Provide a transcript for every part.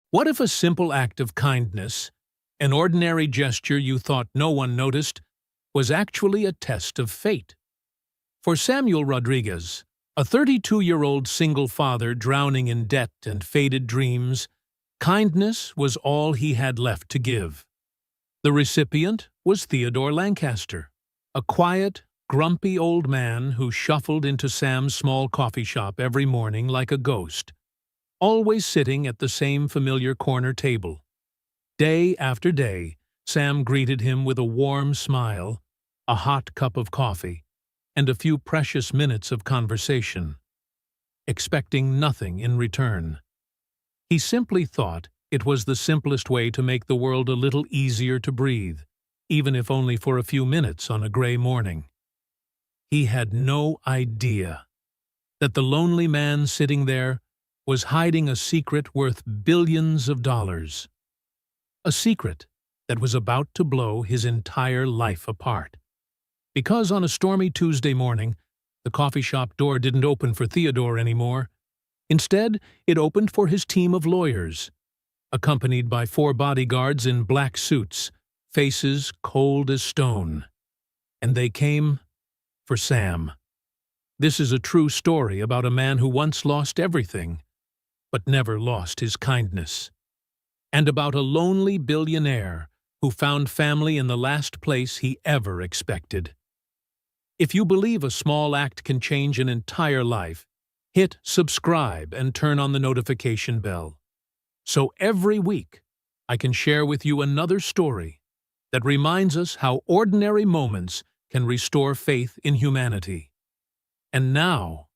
What if a simple act of kindness, an ordinary gesture you thought no one noticed, was actually a test of fate? For Samuel Rodriguez, a 32-year-old single father drowning in debt and faded dreams, kindness was all he had left to give. The recipient was Theodore Lancaster, a quiet, grumpy old man who shuffled into Sam's small coffee shop every morning like a ghost, always sitting at the same familiar corner table. Day after day, Sam greeted him with a warm smile, a hot cup of coffee, and a few precious minutes of conversation, expecting nothing in return. He simply thought it was the simplest way to make the world a little easier to breathe, even if only for a few minutes on a gray morning. He had no idea that the lonely man sitting there was hiding a secret worth billions of dollars. A secret that was about to blow his entire life apart. Because on a stormy Tuesday morning, the coffee shop door didn't open for Theodore anymore. Instead, it opened for his team of lawyers, accompanied by 4 bodyguards in black suits, faces cold as stone. And they came for Sam. This is a true story about a man who once lost everything, but never lost his kindness. And about a lonely billionaire who found family in the last place he ever expected. If you believe a small act can change an entire life, hit subscribe and turn on the notification bell. So every week, I can share with you another story that reminds us how ordinary moments can restore faith in humanity. And now,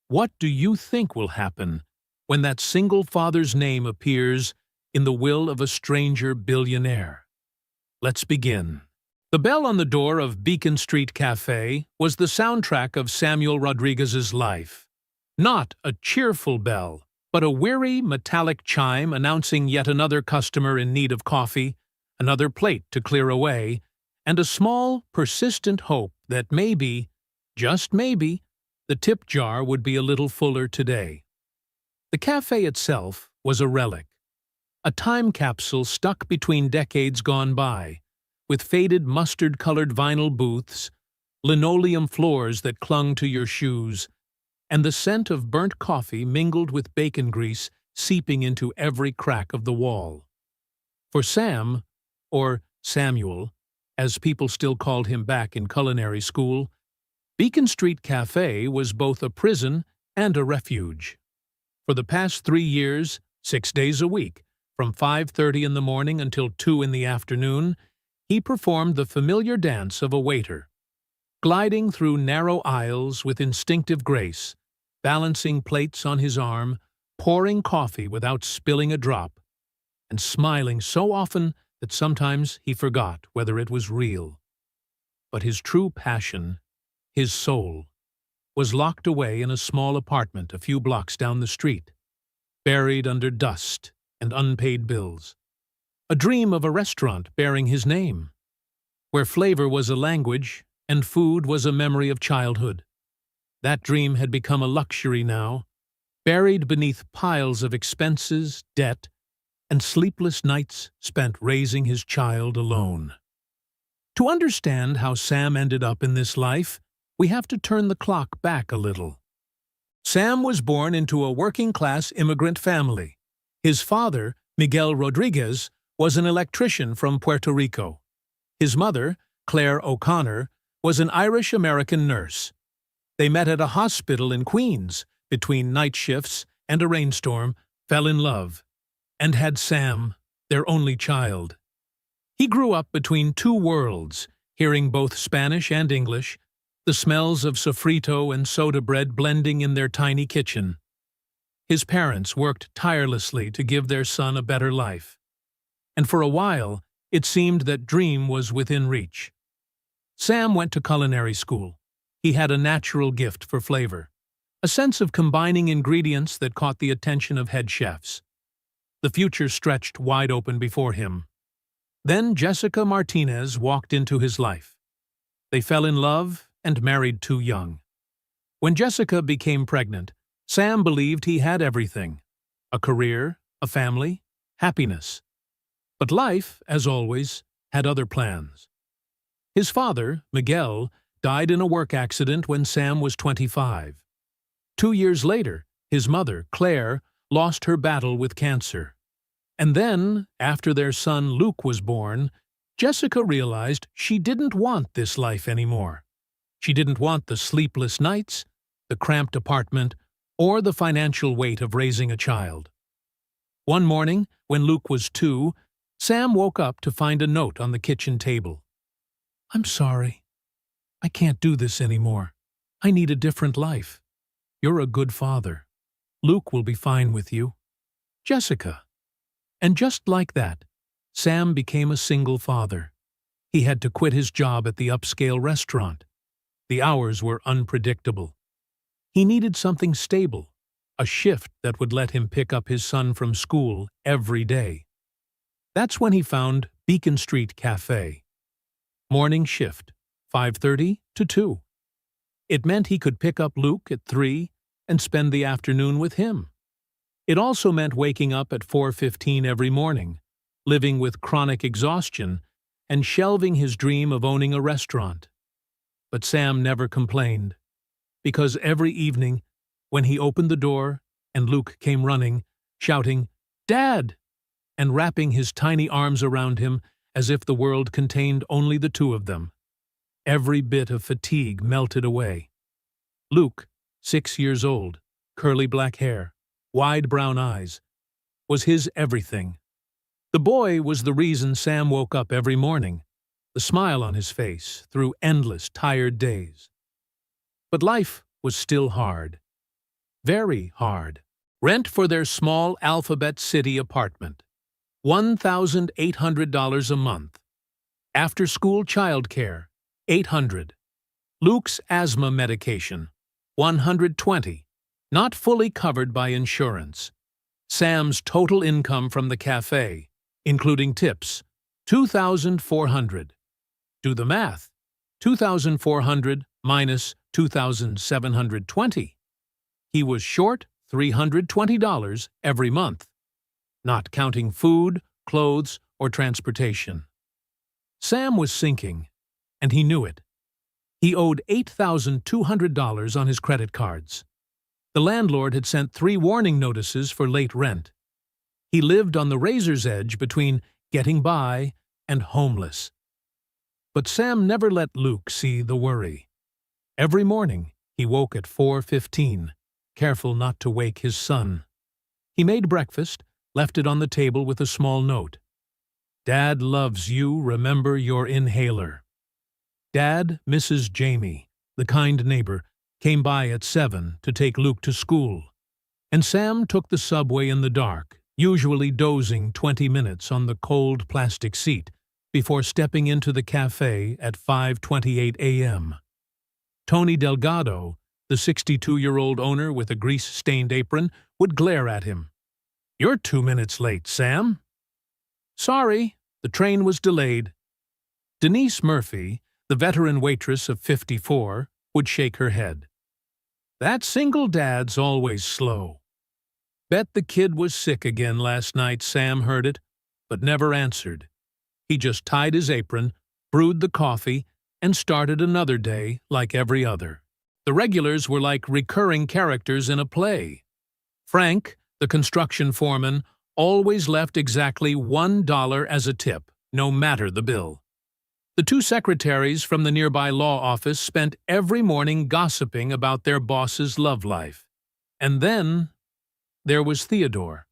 what do you think will happen when that single father's name appears in the will of a stranger billionaire? Let's begin. The bell on the door of Beacon Street Cafe was the soundtrack of Samuel Rodriguez's life. Not a cheerful bell, but a weary, metallic chime announcing yet another customer in need of coffee, another plate to clear away, and a small, persistent hope that maybe, just maybe, the tip jar would be a little fuller today. The cafe itself was a relic, a time capsule stuck between decades gone by, with faded mustard-colored vinyl booths, linoleum floors that clung to your shoes, and the scent of burnt coffee mingled with bacon grease seeping into every crack of the wall. For Sam, or Samuel, as people still called him back in culinary school, Beacon Street Cafe was both a prison and a refuge. For the past 3 years, 6 days a week, from 5:30 in the morning until 2 in the afternoon, he performed the familiar dance of a waiter, gliding through narrow aisles with instinctive grace, balancing plates on his arm, pouring coffee without spilling a drop, and smiling so often that sometimes he forgot whether it was real. But his true passion, his soul, was locked away in a small apartment a few blocks down the street, buried under dust and unpaid bills. A dream of a restaurant bearing his name, where flavor was a language and food was a memory of childhood. That dream had become a luxury now, buried beneath piles of expenses, debt, and sleepless nights spent raising his child alone. To understand how Sam ended up in this life, we have to turn the clock back a little. Sam was born into a working-class immigrant family. His father, Miguel Rodriguez, was an electrician from Puerto Rico. His mother, Claire O'Connor, was an Irish-American nurse. They met at a hospital in Queens, between night shifts and a rainstorm, fell in love, and had Sam, their only child. He grew up between 2 worlds, hearing both Spanish and English, the smells of sofrito and soda bread blending in their tiny kitchen. His parents worked tirelessly to give their son a better life. And for a while, it seemed that dream was within reach. Sam went to culinary school. He had a natural gift for flavor, a sense of combining ingredients that caught the attention of head chefs. The future stretched wide open before him. Then Jessica Martinez walked into his life. They fell in love and married too young. When Jessica became pregnant, Sam believed he had everything: a career, a family, happiness. But life, as always, had other plans. His father, Miguel, died in a work accident when Sam was 25. 2 years later, his mother, Claire, lost her battle with cancer. And then, after their son Luke was born, Jessica realized she didn't want this life anymore. She didn't want the sleepless nights, the cramped apartment, or the financial weight of raising a child. One morning, when Luke was 2, Sam woke up to find a note on the kitchen table. "I'm sorry. I can't do this anymore. I need a different life. You're a good father. Luke will be fine with you. Jessica." And just like that, Sam became a single father. He had to quit his job at the upscale restaurant. The hours were unpredictable. He needed something stable, a shift that would let him pick up his son from school every day. That's when he found Beacon Street Cafe. Morning shift, 5:30 to 2. It meant he could pick up Luke at 3 and spend the afternoon with him. It also meant waking up at 4:15 every morning, living with chronic exhaustion, and shelving his dream of owning a restaurant. But Sam never complained, because every evening, when he opened the door and Luke came running, shouting, "Dad!" and wrapping his tiny arms around him as if the world contained only the two of them, every bit of fatigue melted away. Luke, 6 years old, curly black hair, wide brown eyes, was his everything. The boy was the reason Sam woke up every morning, the smile on his face through endless, tired days. But life was still hard. Very hard. Rent for their small Alphabet City apartment, $1,800 a month. After-school childcare, $800. Luke's asthma medication, $120, not fully covered by insurance. Sam's total income from the cafe, including tips, $2,400. Do the math. 2,400 minus 2,720. He was short $320 every month, not counting food, clothes, or transportation. Sam was sinking, and he knew it. He owed $8,200 on his credit cards. The landlord had sent 3 warning notices for late rent. He lived on the razor's edge between getting by and homeless. But Sam never let Luke see the worry. Every morning, he woke at 4:15, careful not to wake his son. He made breakfast, left it on the table with a small note. "Dad loves you, remember your inhaler." Dad, Mrs. Jamie, the kind neighbor, came by at 7 to take Luke to school, and Sam took the subway in the dark, usually dozing 20 minutes on the cold plastic seat before stepping into the cafe at 5:28 a.m. Tony Delgado, the 62-year-old owner with a grease-stained apron, would glare at him. "You're 2 minutes late, Sam." "Sorry, the train was delayed." Denise Murphy, the veteran waitress of 54, would shake her head. "That single dad's always slow." Bet the kid was sick again last night, Sam heard it, but never answered. He just tied his apron, brewed the coffee, and started another day like every other. The regulars were like recurring characters in a play. Frank, the construction foreman, always left exactly $1 as a tip, no matter the bill. The 2 secretaries from the nearby law office spent every morning gossiping about their boss's love life. And then there was Theodore.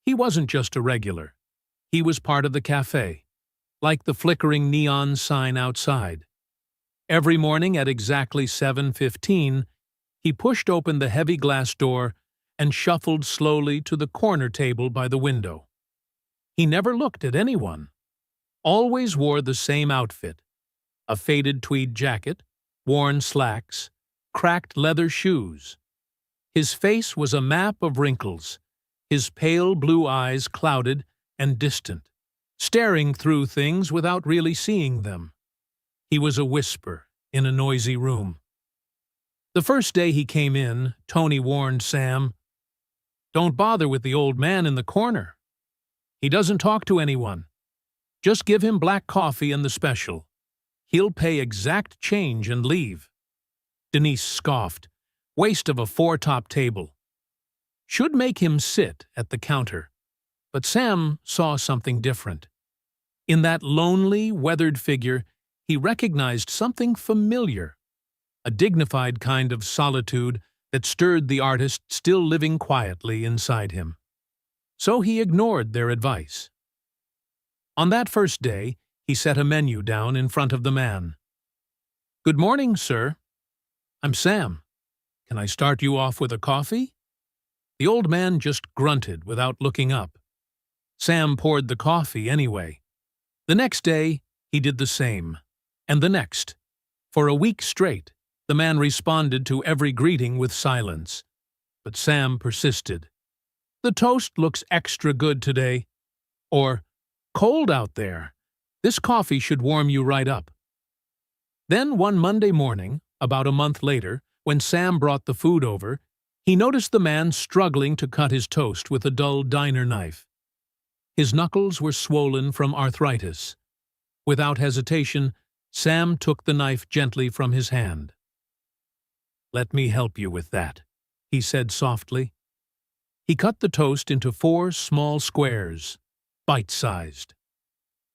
He wasn't just a regular. He was part of the cafe, like the flickering neon sign outside. Every morning at exactly 7:15, he pushed open the heavy glass door and shuffled slowly to the corner table by the window. He never looked at anyone. Always wore the same outfit: a faded tweed jacket, worn slacks, cracked leather shoes. His face was a map of wrinkles, his pale blue eyes clouded and distant, staring through things without really seeing them. He was a whisper in a noisy room. The first day he came in, Tony warned Sam, "Don't bother with the old man in the corner." He doesn't talk to anyone. Just give him black coffee and the special. He'll pay exact change and leave." Denise scoffed. "Waste of a four-top table. Should make him sit at the counter." But Sam saw something different. In that lonely, weathered figure, he recognized something familiar, a dignified kind of solitude that stirred the artist still living quietly inside him. So he ignored their advice. On that first day, he set a menu down in front of the man. "Good morning, sir. I'm Sam. Can I start you off with a coffee?" The old man just grunted without looking up. Sam poured the coffee anyway. The next day, he did the same, and the next. For a week straight, the man responded to every greeting with silence. But Sam persisted. "The toast looks extra good today." Or, "Cold out there. This coffee should warm you right up." Then one Monday morning, about a month later, when Sam brought the food over, he noticed the man struggling to cut his toast with a dull diner knife. His knuckles were swollen from arthritis. Without hesitation, Sam took the knife gently from his hand. "Let me help you with that," he said softly. He cut the toast into 4 small squares, bite-sized.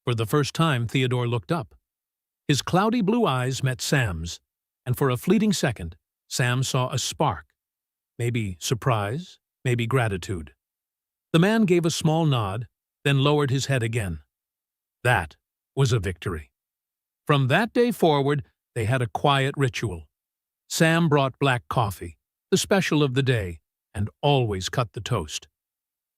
For the first time, Theodore looked up. His cloudy blue eyes met Sam's, and for a fleeting second, Sam saw a spark. Maybe surprise, maybe gratitude. The man gave a small nod, then lowered his head again. That was a victory. From that day forward, they had a quiet ritual. Sam brought black coffee, the special of the day, and always cut the toast.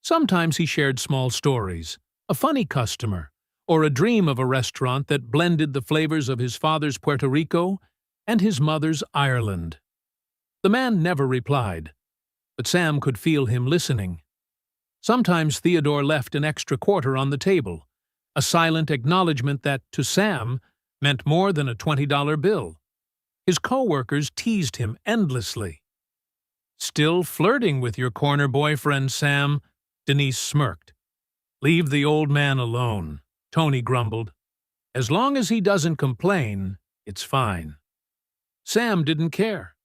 Sometimes he shared small stories, a funny customer, or a dream of a restaurant that blended the flavors of his father's Puerto Rico and his mother's Ireland. The man never replied, but Sam could feel him listening. Sometimes Theodore left an extra quarter on the table, a silent acknowledgement that, to Sam, meant more than a $20 bill. His co-workers teased him endlessly. "Still flirting with your corner boyfriend, Sam?" Denise smirked. "Leave the old man alone," Tony grumbled. "As long as he doesn't complain, it's fine." Sam didn't care.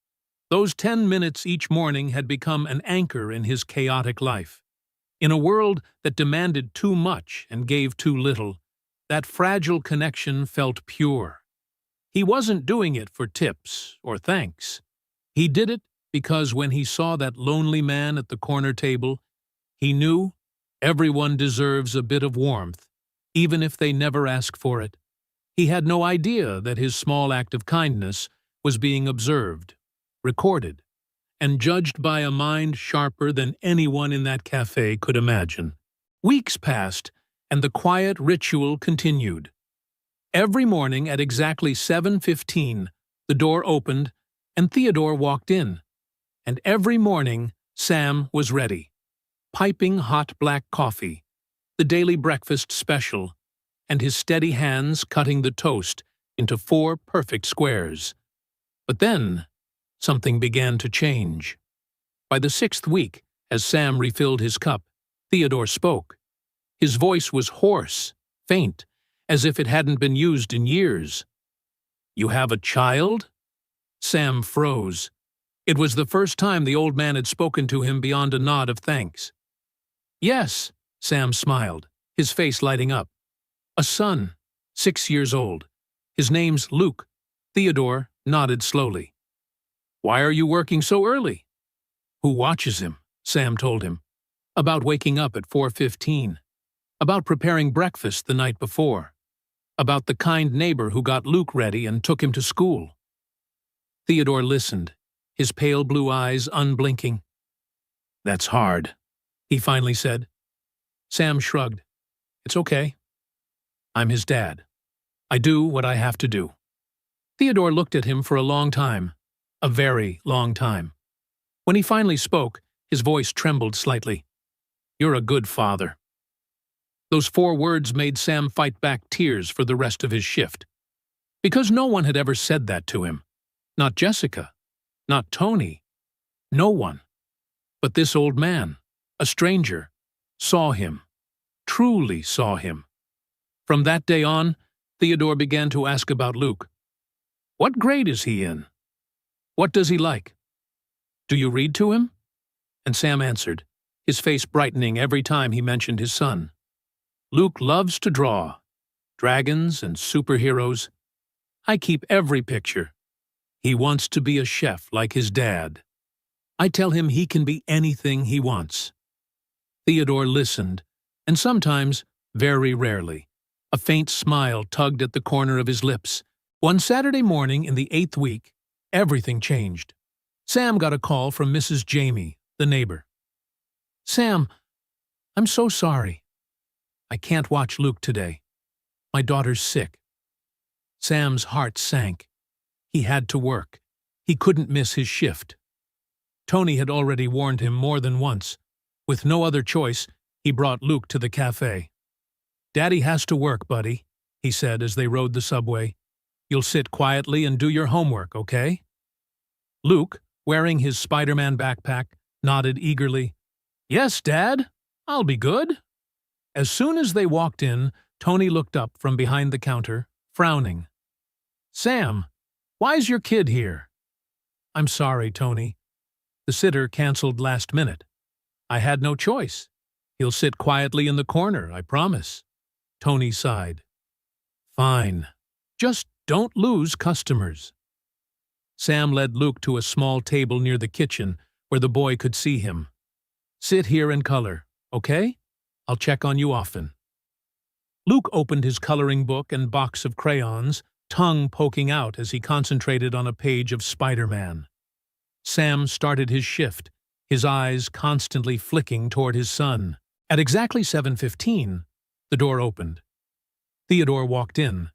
Those 10 minutes each morning had become an anchor in his chaotic life. In a world that demanded too much and gave too little, that fragile connection felt pure. He wasn't doing it for tips or thanks. He did it because when he saw that lonely man at the corner table, he knew everyone deserves a bit of warmth, even if they never ask for it. He had no idea that his small act of kindness was being observed, recorded, and judged by a mind sharper than anyone in that cafe could imagine. Weeks passed, and the quiet ritual continued. Every morning at exactly 7:15, the door opened, and Theodore walked in. And every morning, Sam was ready. Piping hot black coffee, the daily breakfast special, and his steady hands cutting the toast into 4 perfect squares. But then, something began to change. By the 6th week, as Sam refilled his cup, Theodore spoke. His voice was hoarse, faint, as if it hadn't been used in years. "You have a child?" Sam froze. It was the first time the old man had spoken to him beyond a nod of thanks. "Yes," Sam smiled, his face lighting up. "A son, 6 years old. His name's Luke." Theodore nodded slowly. "Why are you working so early?" "Who watches him?" Sam told him. "About waking up at 4:15. About preparing breakfast the night before. About the kind neighbor who got Luke ready and took him to school." Theodore listened, his pale blue eyes unblinking. "That's hard," he finally said. Sam shrugged. "It's okay. I'm his dad. I do what I have to do." Theodore looked at him for a long time, a very long time. When he finally spoke, his voice trembled slightly. "You're a good father." Those 4 words made Sam fight back tears for the rest of his shift. Because no one had ever said that to him. Not Jessica. Not Tony. No one. But this old man, a stranger, saw him. truly saw him. From that day on, Theodore began to ask about Luke. What grade is he in? What does he like? Do you read to him? And Sam answered, his face brightening every time he mentioned his son. Luke loves to draw. Dragons and superheroes. I keep every picture. He wants to be a chef like his dad. I tell him he can be anything he wants. Theodore listened, and sometimes, very rarely, a faint smile tugged at the corner of his lips. One Saturday morning in the 8th week, everything changed. Sam got a call from Mrs. Jamie, the neighbor. Sam, I'm so sorry. I can't watch Luke today. My daughter's sick. Sam's heart sank. He had to work. He couldn't miss his shift. Tony had already warned him more than once. With no other choice, he brought Luke to the cafe. Daddy has to work, buddy, he said as they rode the subway. You'll sit quietly and do your homework, okay? Luke, wearing his Spider-Man backpack, nodded eagerly. Yes, Dad, I'll be good. As soon as they walked in, Tony looked up from behind the counter, frowning. Sam, why's your kid here? I'm sorry, Tony. The sitter canceled last minute. I had no choice. He'll sit quietly in the corner, I promise. Tony sighed. Fine. Just don't lose customers. Sam led Luke to a small table near the kitchen where the boy could see him. Sit here and color, okay? I'll check on you often. Luke opened his coloring book and box of crayons, tongue poking out as he concentrated on a page of Spider-Man. Sam started his shift, his eyes constantly flicking toward his son. At exactly 7:15, the door opened. Theodore walked in,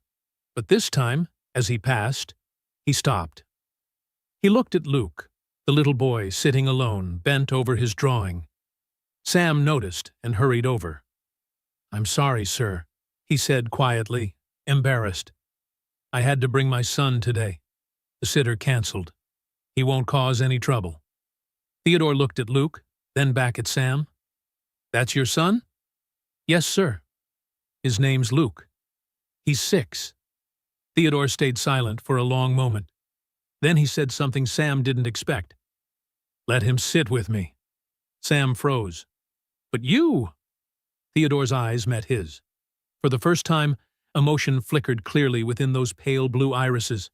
but this time, as he passed, he stopped. He looked at Luke, the little boy sitting alone, bent over his drawing. Sam noticed and hurried over. I'm sorry, sir, he said quietly, embarrassed. I had to bring my son today. The sitter canceled. He won't cause any trouble. Theodore looked at Luke, then back at Sam. That's your son? Yes, sir. His name's Luke. He's 6. Theodore stayed silent for a long moment. Then he said something Sam didn't expect. Let him sit with me. Sam froze. But you! Theodore's eyes met his. For the first time, emotion flickered clearly within those pale blue irises.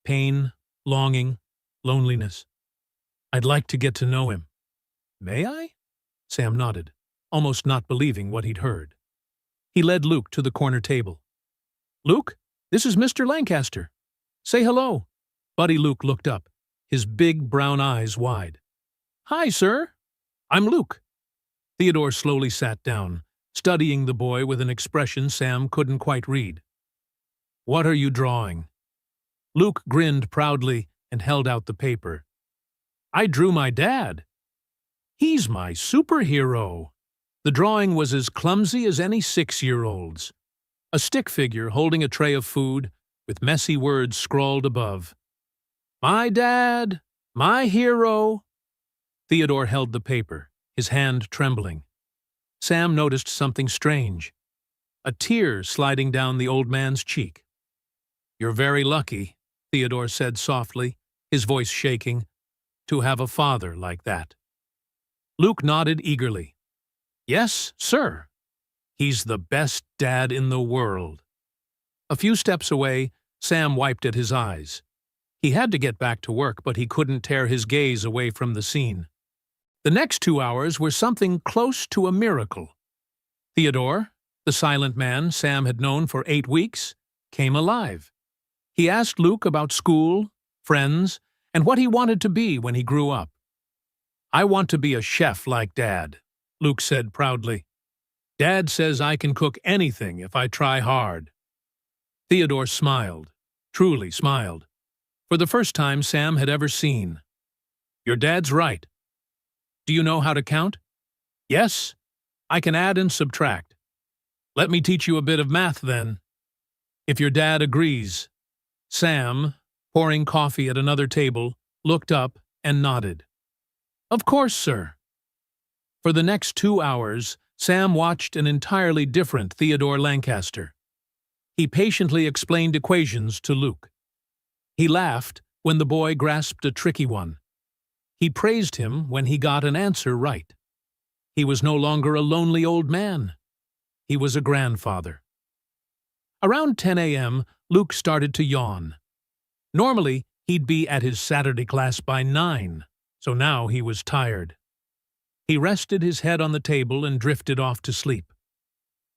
Pain, longing, loneliness. I'd like to get to know him. May I? Sam nodded, almost not believing what he'd heard. He led Luke to the corner table. Luke, this is Mr. Lancaster. Say hello. Buddy Luke looked up, his big brown eyes wide. Hi, sir. I'm Luke. Theodore slowly sat down, studying the boy with an expression Sam couldn't quite read. What are you drawing? Luke grinned proudly and held out the paper. I drew my dad. He's my superhero. The drawing was as clumsy as any 6-year-old's. A stick figure holding a tray of food, with messy words scrawled above. My dad, my hero. Theodore held the paper, his hand trembling. Sam noticed something strange. A tear sliding down the old man's cheek. You're very lucky, Theodore said softly, his voice shaking, to have a father like that. Luke nodded eagerly. Yes, sir. He's the best dad in the world. A few steps away, Sam wiped at his eyes. He had to get back to work, but he couldn't tear his gaze away from the scene. The next 2 hours were something close to a miracle. Theodore, the silent man Sam had known for 8 weeks, came alive. He asked Luke about school, friends, and what he wanted to be when he grew up. I want to be a chef like Dad, Luke said proudly. Dad says I can cook anything if I try hard. Theodore smiled, truly smiled, for the first time Sam had ever seen. Your dad's right. Do you know how to count? Yes, I can add and subtract. Let me teach you a bit of math then. If your dad agrees. Sam, pouring coffee at another table, looked up and nodded. Of course, sir. For the next 2 hours, Sam watched an entirely different Theodore Lancaster. He patiently explained equations to Luke. He laughed when the boy grasped a tricky one. He praised him when he got an answer right. He was no longer a lonely old man. He was a grandfather. Around 10 a.m., Luke started to yawn. Normally, he'd be at his Saturday class by 9, so now he was tired. He rested his head on the table and drifted off to sleep.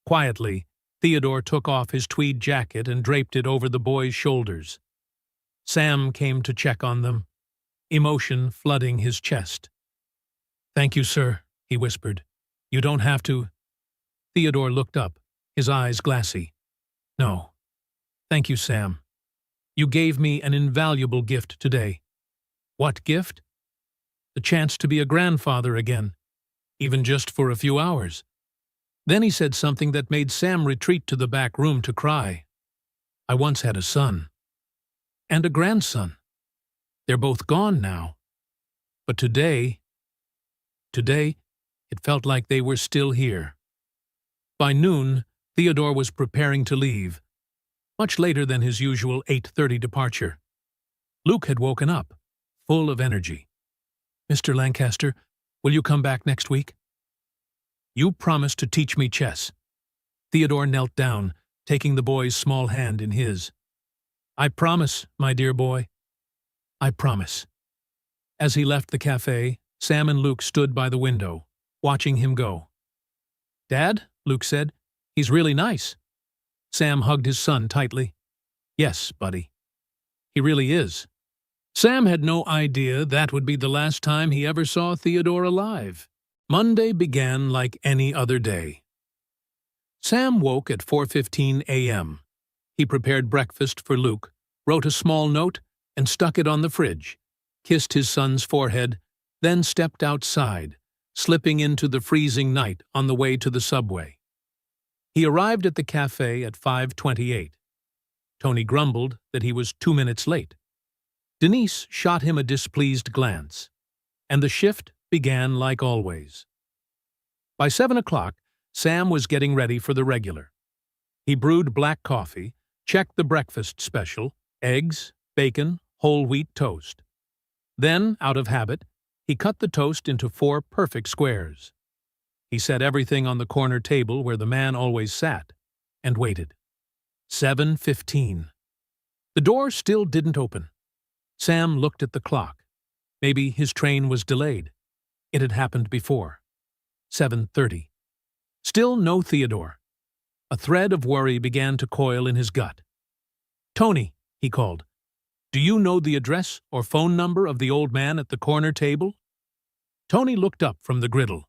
Quietly, Theodore took off his tweed jacket and draped it over the boy's shoulders. Sam came to check on them, emotion flooding his chest. "Thank you, sir," he whispered. "You don't have to—" Theodore looked up, his eyes glassy. "No. Thank you, Sam. You gave me an invaluable gift today." "What gift?" "The chance to be a grandfather again, even just for a few hours." Then he said something that made Sam retreat to the back room to cry. "I once had a son. And a grandson. They're both gone now. But today, it felt like they were still here." By noon, Theodore was preparing to leave, much later than his usual 8:30 departure. Luke had woken up, full of energy. "Mr. Lancaster, will you come back next week?" "You promised to teach me chess." Theodore knelt down, taking the boy's small hand in his. "I promise, my dear boy. I promise." As he left the cafe, Sam and Luke stood by the window, watching him go. "Dad," Luke said, "he's really nice." Sam hugged his son tightly. "Yes, buddy. He really is." Sam had no idea that would be the last time he ever saw Theodore alive. Monday began like any other day. Sam woke at 4:15 a.m. He prepared breakfast for Luke, wrote a small note, and stuck it on the fridge, kissed his son's forehead, then stepped outside, slipping into the freezing night on the way to the subway. He arrived at the cafe at 5:28. Tony grumbled that he was 2 minutes late. Denise shot him a displeased glance, and the shift began like always. By 7 o'clock, Sam was getting ready for the regular. He brewed black coffee, checked the breakfast special, eggs, bacon, whole wheat toast. Then, out of habit, he cut the toast into 4 perfect squares. He set everything on the corner table where the man always sat, and waited. 7:15. The door still didn't open. Sam looked at the clock. Maybe his train was delayed. It had happened before. 7:30. Still no Theodore. A thread of worry began to coil in his gut. "Tony," he called, "do you know the address or phone number of the old man at the corner table?" Tony looked up from the griddle.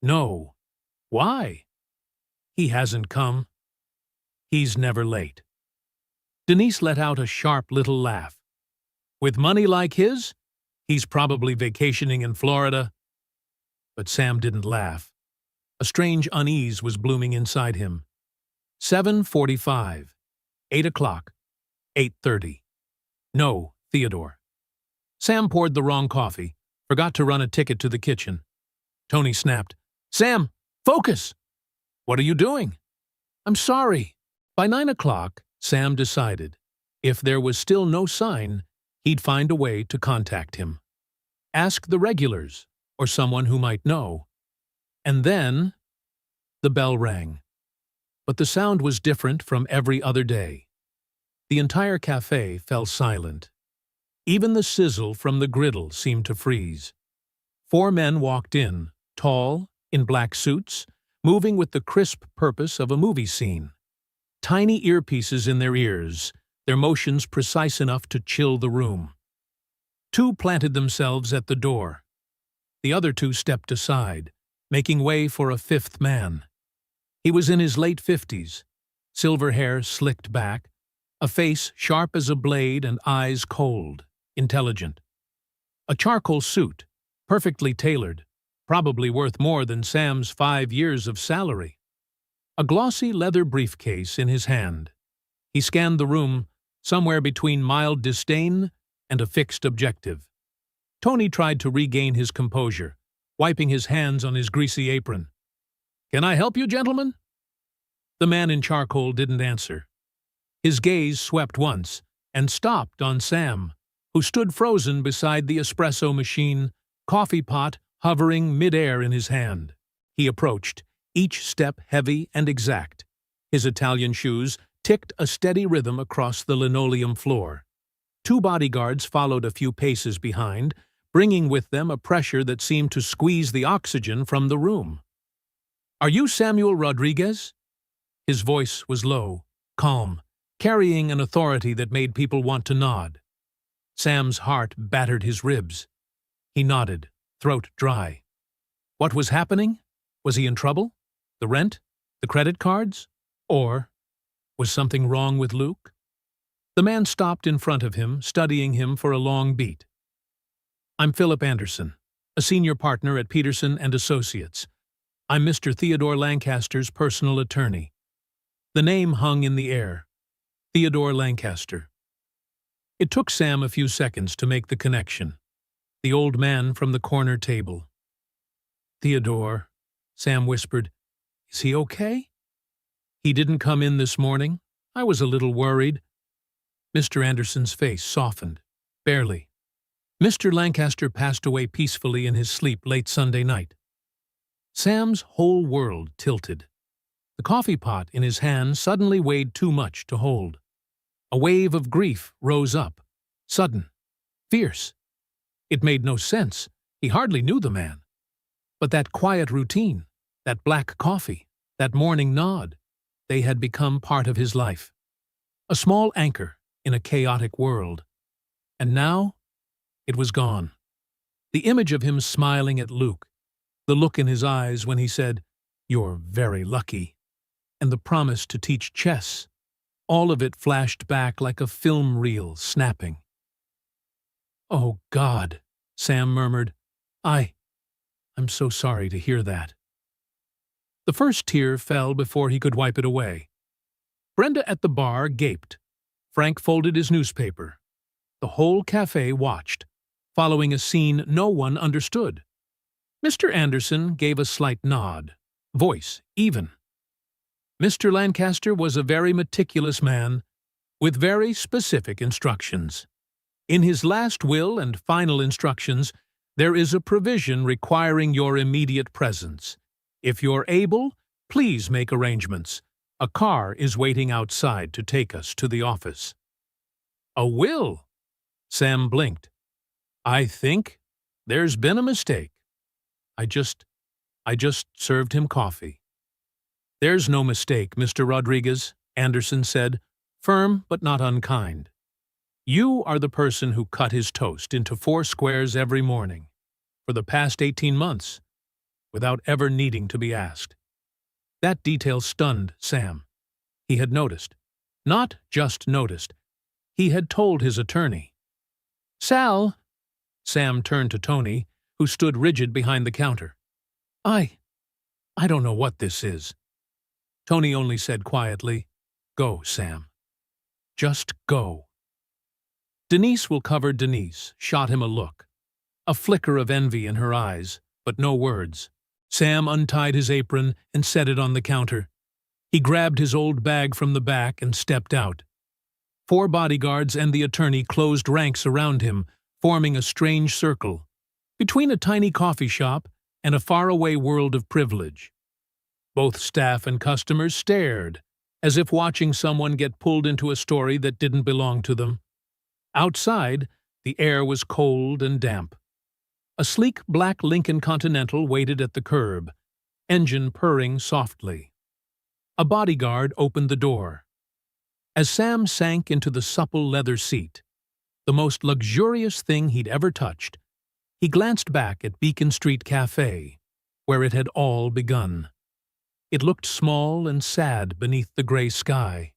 "No." "Why?" "He hasn't come. He's never late." Denise let out a sharp little laugh. "With money like his, he's probably vacationing in Florida." But Sam didn't laugh. A strange unease was blooming inside him. 7:45. 8 o'clock. 8:30. No Theodore. Sam poured the wrong coffee, forgot to run a ticket to the kitchen. Tony snapped, "Sam, focus!" "What are you doing?" "I'm sorry." By 9 o'clock, Sam decided, if there was still no sign, he'd find a way to contact him. Ask the regulars, or someone who might know. And then the bell rang. But the sound was different from every other day. The entire cafe fell silent. Even the sizzle from the griddle seemed to freeze. 4 men walked in, tall, in black suits, moving with the crisp purpose of a movie scene. Tiny earpieces in their ears, their motions precise enough to chill the room. 2 planted themselves at the door. The other 2 stepped aside, making way for a 5th man. He was in his late 50s, silver hair slicked back, a face sharp as a blade and eyes cold, intelligent. A charcoal suit, perfectly tailored, probably worth more than Sam's 5 years of salary. A glossy leather briefcase in his hand. He scanned the room, somewhere between mild disdain and a fixed objective. Tony tried to regain his composure, wiping his hands on his greasy apron. Can I help you, gentlemen? The man in charcoal didn't answer. His gaze swept once and stopped on Sam, who stood frozen beside the espresso machine, coffee pot hovering mid-air in his hand. He approached, each step heavy and exact. His Italian shoes ticked a steady rhythm across the linoleum floor. Two bodyguards followed a few paces behind, bringing with them a pressure that seemed to squeeze the oxygen from the room. "Are you Samuel Rodriguez?" His voice was low, calm, carrying an authority that made people want to nod. Sam's heart battered his ribs. He nodded, throat dry. What was happening? Was he in trouble? The rent? The credit cards? Or was something wrong with Luke? The man stopped in front of him, studying him for a long beat. "I'm Philip Anderson, a senior partner at Peterson and Associates. I'm Mr. Theodore Lancaster's personal attorney." The name hung in the air. Theodore Lancaster. It took Sam a few seconds to make the connection. The old man from the corner table. "Theodore," Sam whispered. "Is he okay?" "He didn't come in this morning. I was a little worried." Mr. Anderson's face softened. "Barely. Mr. Lancaster passed away peacefully in his sleep late Sunday night." Sam's whole world tilted. The coffee pot in his hand suddenly weighed too much to hold. A wave of grief rose up, sudden, fierce. It made no sense. He hardly knew the man. But that quiet routine, that black coffee, that morning nod, they had become part of his life. A small anchor in a chaotic world. And now, it was gone. The image of him smiling at Luke, the look in his eyes when he said, "You're very lucky," and the promise to teach chess, all of it flashed back like a film reel snapping. "Oh, God," Sam murmured. I'm so sorry to hear that." The first tear fell before he could wipe it away. Brenda at the bar gaped. Frank folded his newspaper. The whole cafe watched, following a scene no one understood. Mr. Anderson gave a slight nod, voice even. Mr. Lancaster was a very meticulous man, with very specific instructions. In his last will and final instructions, there is a provision requiring your immediate presence. If you're able, please make arrangements. A car is waiting outside to take us to the office." "A will?" Sam blinked. "I think there's been a mistake. I just served him coffee." "There's no mistake, Mr. Rodriguez," Anderson said, firm but not unkind. "You are the person who cut his toast into 4 squares every morning, for the past 18 months, without ever needing to be asked." That detail stunned Sam. He had noticed. Not just noticed. He had told his attorney. "Sal," Sam turned to Tony, who stood rigid behind the counter. I don't know what this is." Tony only said quietly, "Go, Sam. Just go." Denise will cover Denise shot him a look. A flicker of envy in her eyes, but no words. Sam untied his apron and set it on the counter. He grabbed his old bag from the back and stepped out. 4 bodyguards and the attorney closed ranks around him, forming a strange circle, between a tiny coffee shop and a faraway world of privilege. Both staff and customers stared, as if watching someone get pulled into a story that didn't belong to them. Outside, the air was cold and damp. A sleek black Lincoln Continental waited at the curb, engine purring softly. A bodyguard opened the door. As Sam sank into the supple leather seat, the most luxurious thing he'd ever touched, he glanced back at Beacon Street Cafe, where it had all begun. It looked small and sad beneath the gray sky.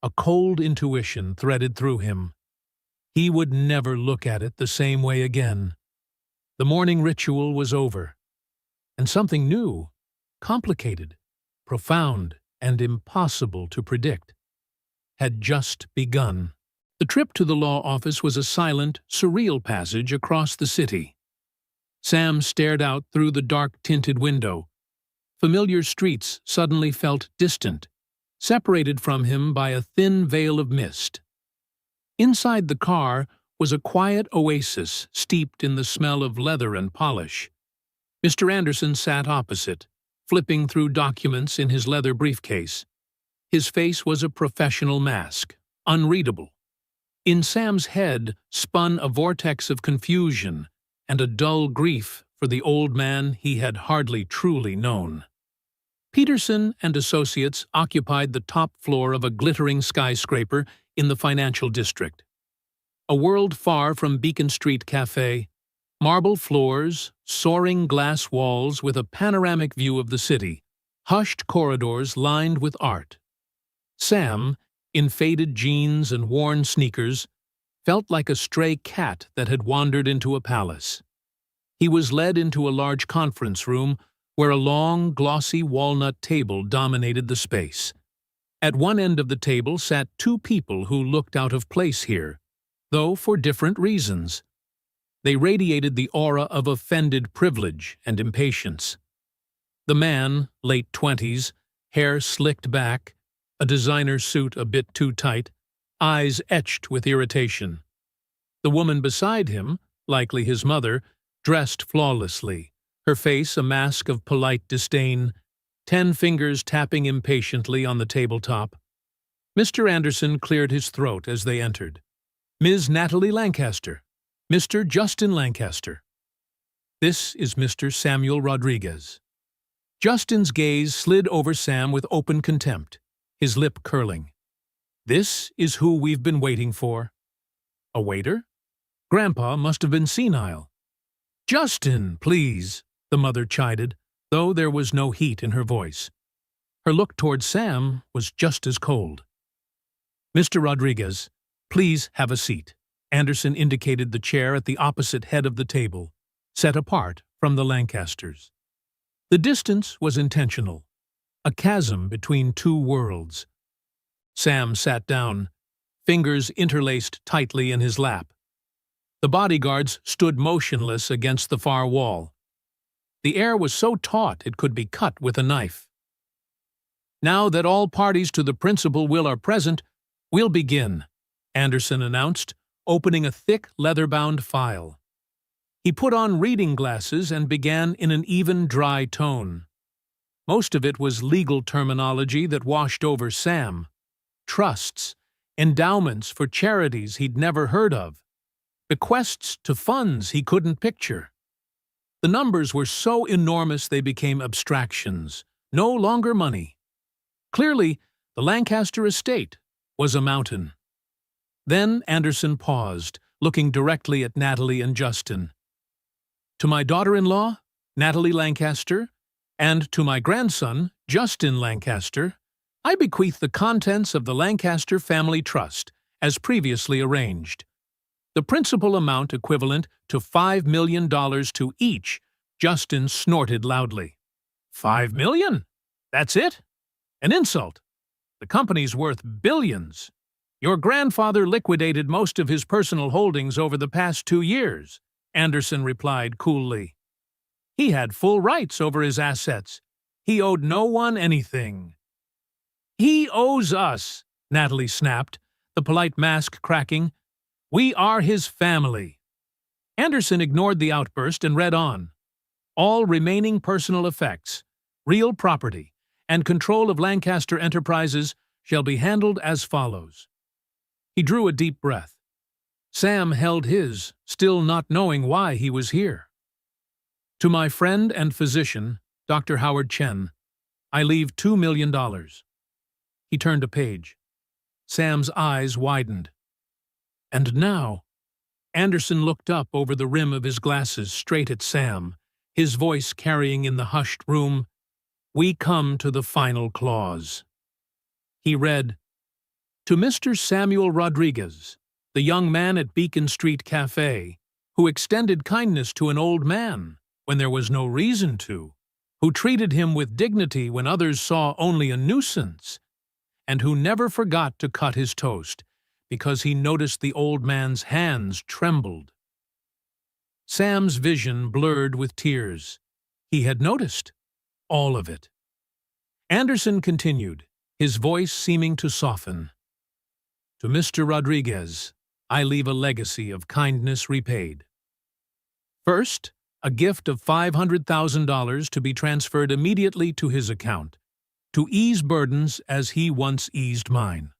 A cold intuition threaded through him. He would never look at it the same way again. The morning ritual was over, and something new, complicated, profound, and impossible to predict, had just begun. The trip to the law office was a silent, surreal passage across the city. Sam stared out through the dark-tinted window. familiar streets suddenly felt distant, separated from him by a thin veil of mist. Inside the car was a quiet oasis steeped in the smell of leather and polish. Mr. Anderson sat opposite, flipping through documents in his leather briefcase. His face was a professional mask, unreadable. In Sam's head spun a vortex of confusion and a dull grief for the old man he had hardly truly known. Peterson and Associates occupied the top floor of a glittering skyscraper in the financial district. A world far from Beacon Street Cafe, marble floors, soaring glass walls with a panoramic view of the city, hushed corridors lined with art. Sam, in faded jeans and worn sneakers, felt like a stray cat that had wandered into a palace. He was led into a large conference room where a long, glossy walnut table dominated the space. At one end of the table sat two people who looked out of place here, though for different reasons. They radiated the aura of offended privilege and impatience. The man, late 20s, hair slicked back, a designer suit a bit too tight, eyes etched with irritation. The woman beside him, likely his mother, dressed flawlessly, her face a mask of polite disdain, 10 fingers tapping impatiently on the tabletop. Mr. Anderson cleared his throat as they entered. Ms. Natalie Lancaster, Mr. Justin Lancaster. This is Mr. Samuel Rodriguez. Justin's gaze slid over Sam with open contempt, his lip curling. This is who we've been waiting for. A waiter? Grandpa must have been senile. Justin, please, the mother chided, though there was no heat in her voice. Her look toward Sam was just as cold. Mr. Rodriguez, please have a seat. Anderson indicated the chair at the opposite head of the table, set apart from the Lancasters. The distance was intentional, a chasm between two worlds. Sam sat down, fingers interlaced tightly in his lap. The bodyguards stood motionless against the far wall. The air was so taut it could be cut with a knife. Now that all parties to the principal will are present, we'll begin, Anderson announced, opening a thick leather-bound file. He put on reading glasses and began in an even, dry tone. Most of it was legal terminology that washed over Sam. Trusts, endowments for charities he'd never heard of, bequests to funds he couldn't picture. The numbers were so enormous they became abstractions, no longer money. Clearly, the Lancaster estate was a mountain. Then Anderson paused, looking directly at Natalie and Justin. To my daughter-in-law, Natalie Lancaster, and to my grandson, Justin Lancaster, I bequeath the contents of the Lancaster Family Trust, as previously arranged. The principal amount equivalent to $5 million to each, Justin snorted loudly. $5 million? That's it? An insult. The company's worth billions. Your grandfather liquidated most of his personal holdings over the past 2 years, Anderson replied coolly. He had full rights over his assets. He owed no one anything. He owes us, Natalie snapped, the polite mask cracking. We are his family. Anderson ignored the outburst and read on. All remaining personal effects, real property, and control of Lancaster Enterprises shall be handled as follows. He drew a deep breath. Sam held his, still not knowing why he was here. To my friend and physician, Dr. Howard Chen, I leave $2 million. He turned a page. Sam's eyes widened. And now, Anderson looked up over the rim of his glasses straight at Sam, his voice carrying in the hushed room, we come to the final clause. He read, To Mr. Samuel Rodriguez, the young man at Beacon Street Cafe, who extended kindness to an old man when there was no reason to, who treated him with dignity when others saw only a nuisance, and who never forgot to cut his toast because he noticed the old man's hands trembled. Sam's vision blurred with tears. He had noticed all of it. Anderson continued, his voice seeming to soften. To Mr. Rodriguez, I leave a legacy of kindness repaid. First, a gift of $500,000 to be transferred immediately to his account, to ease burdens as he once eased mine.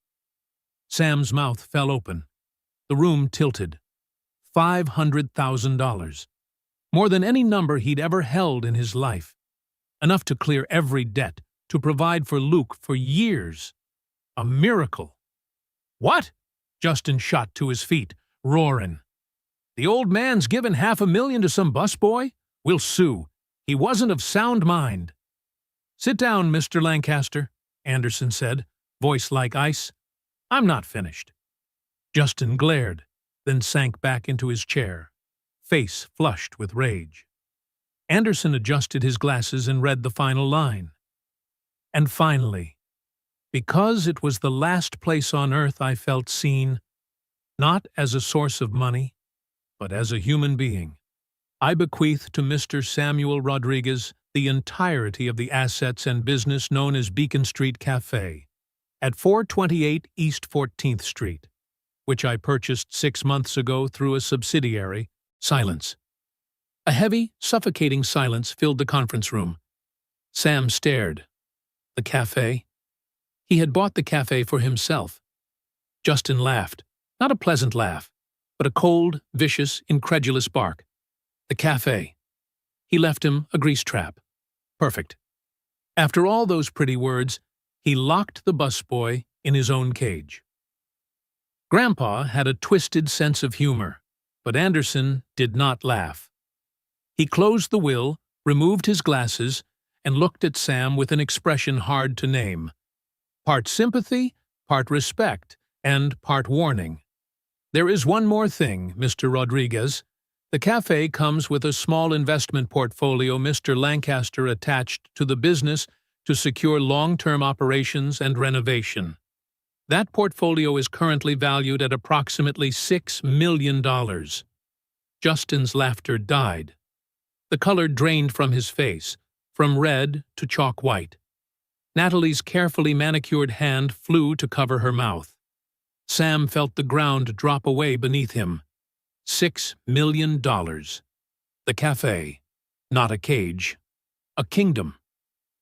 Sam's mouth fell open. The room tilted. $500,000. More than any number he'd ever held in his life. Enough to clear every debt, to provide for Luke for years. A miracle. What? Justin shot to his feet, roaring. The old man's given $500,000 to some busboy? We'll sue. He wasn't of sound mind. Sit down, Mr. Lancaster, Anderson said, voice like ice. I'm not finished. Justin glared, then sank back into his chair, face flushed with rage. Anderson adjusted his glasses and read the final line. And finally, because it was the last place on earth I felt seen, not as a source of money, but as a human being, I bequeath to Mr. Samuel Rodriguez the entirety of the assets and business known as Beacon Street Cafe at 428 East 14th Street, which I purchased 6 months ago through a subsidiary. Silence. A heavy, suffocating silence filled the conference room. Sam stared. The cafe? He had bought the cafe for himself. Justin laughed, not a pleasant laugh, but a cold, vicious, incredulous bark. The cafe. He left him a grease trap. Perfect. After all those pretty words, he locked the busboy in his own cage. Grandpa had a twisted sense of humor, but Anderson did not laugh. He closed the will, removed his glasses, and looked at Sam with an expression hard to name. Part sympathy, part respect, and part warning. There is one more thing, Mr. Rodriguez. The cafe comes with a small investment portfolio Mr. Lancaster attached to the business to secure long-term operations and renovation. That portfolio is currently valued at approximately $6 million. Justin's laughter died. The color drained from his face, from red to chalk white. Natalie's carefully manicured hand flew to cover her mouth. Sam felt the ground drop away beneath him. $6 million. The cafe. Not a cage. A kingdom.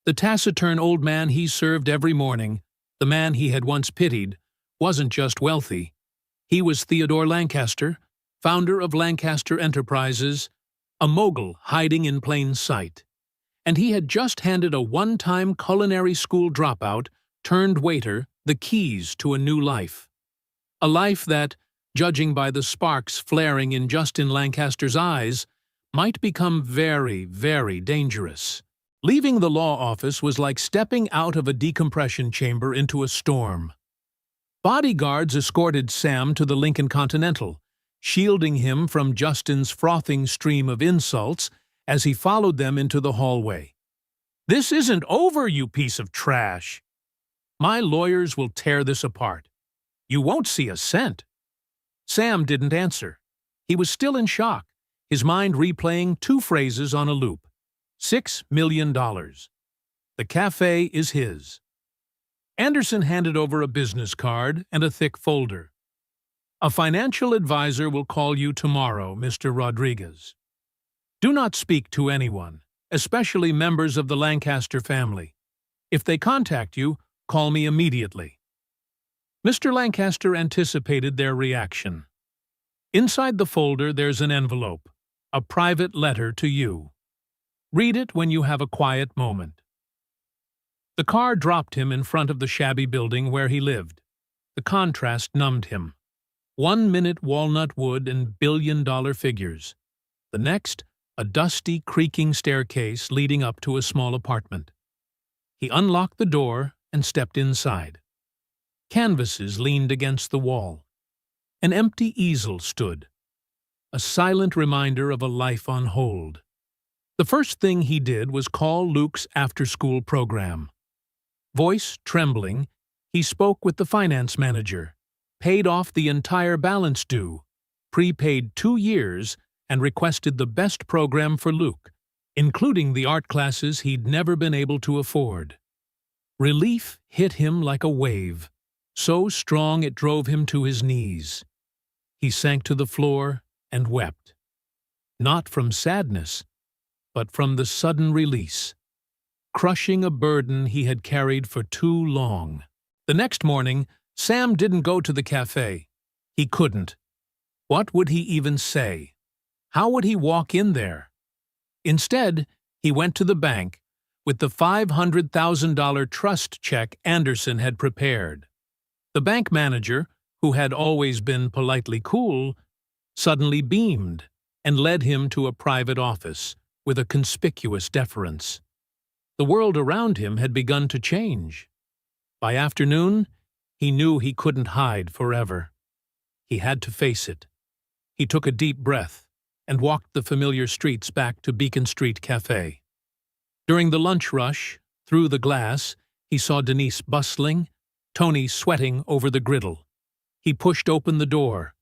The taciturn old man he served every morning, the man he had once pitied, wasn't just wealthy. He was Theodore Lancaster, founder of Lancaster Enterprises, a mogul hiding in plain sight. And he had just handed a one-time culinary school dropout turned waiter the keys to a new life. A life that, judging by the sparks flaring in Justin Lancaster's eyes, might become very, very dangerous. Leaving the law office was like stepping out of a decompression chamber into a storm. Bodyguards escorted Sam to the Lincoln Continental, shielding him from Justin's frothing stream of insults as he followed them into the hallway. "This isn't over, you piece of trash! My lawyers will tear this apart. You won't see a cent." Sam didn't answer. He was still in shock, his mind replaying two phrases on a loop. $6 million. The cafe is his. Anderson handed over a business card and a thick folder. "A financial advisor will call you tomorrow, Mr. Rodriguez. Do not speak to anyone, especially members of the Lancaster family. If they contact you, call me immediately." Mr. Lancaster anticipated their reaction. "Inside the folder there's an envelope, a private letter to you. Read it when you have a quiet moment." The car dropped him in front of the shabby building where he lived. The contrast numbed him. 1 minute walnut wood and billion-dollar figures. The next, a dusty, creaking staircase leading up to a small apartment. He unlocked the door and stepped inside. Canvases leaned against the wall. An empty easel stood, a silent reminder of a life on hold. The first thing he did was call Luke's after-school program. Voice trembling, he spoke with the finance manager, paid off the entire balance due, prepaid 2 years, and requested the best program for Luke, including the art classes he'd never been able to afford. Relief hit him like a wave, so strong it drove him to his knees. He sank to the floor and wept, not from sadness, but from the sudden release, crushing a burden he had carried for too long. The next morning, Sam didn't go to the cafe. He couldn't. What would he even say? How would he walk in there? Instead, he went to the bank with the $500,000 trust check Anderson had prepared. The bank manager, who had always been politely cool, suddenly beamed and led him to a private office with a conspicuous deference. The world around him had begun to change. By afternoon, he knew he couldn't hide forever. He had to face it. He took a deep breath and walked the familiar streets back to Beacon Street Cafe. During the lunch rush, through the glass, he saw Denise bustling, Tony sweating over the griddle. He pushed open the door.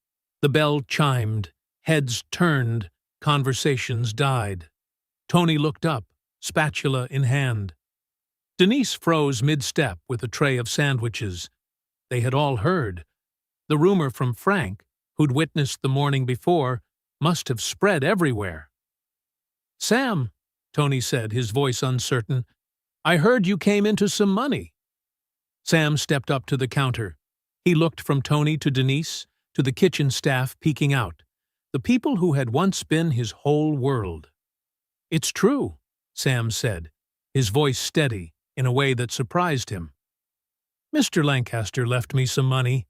The bell chimed, heads turned, conversations died. Tony looked up, spatula in hand. Denise froze mid-step with a tray of sandwiches. They had all heard. The rumor from Frank, who'd witnessed the morning before, must have spread everywhere. "Sam," Tony said, his voice uncertain, "I heard you came into some money." Sam stepped up to the counter. He looked from Tony to Denise, to the kitchen staff peeking out, the people who had once been his whole world. "It's true," Sam said, his voice steady in a way that surprised him. "Mr. Lancaster left me some money,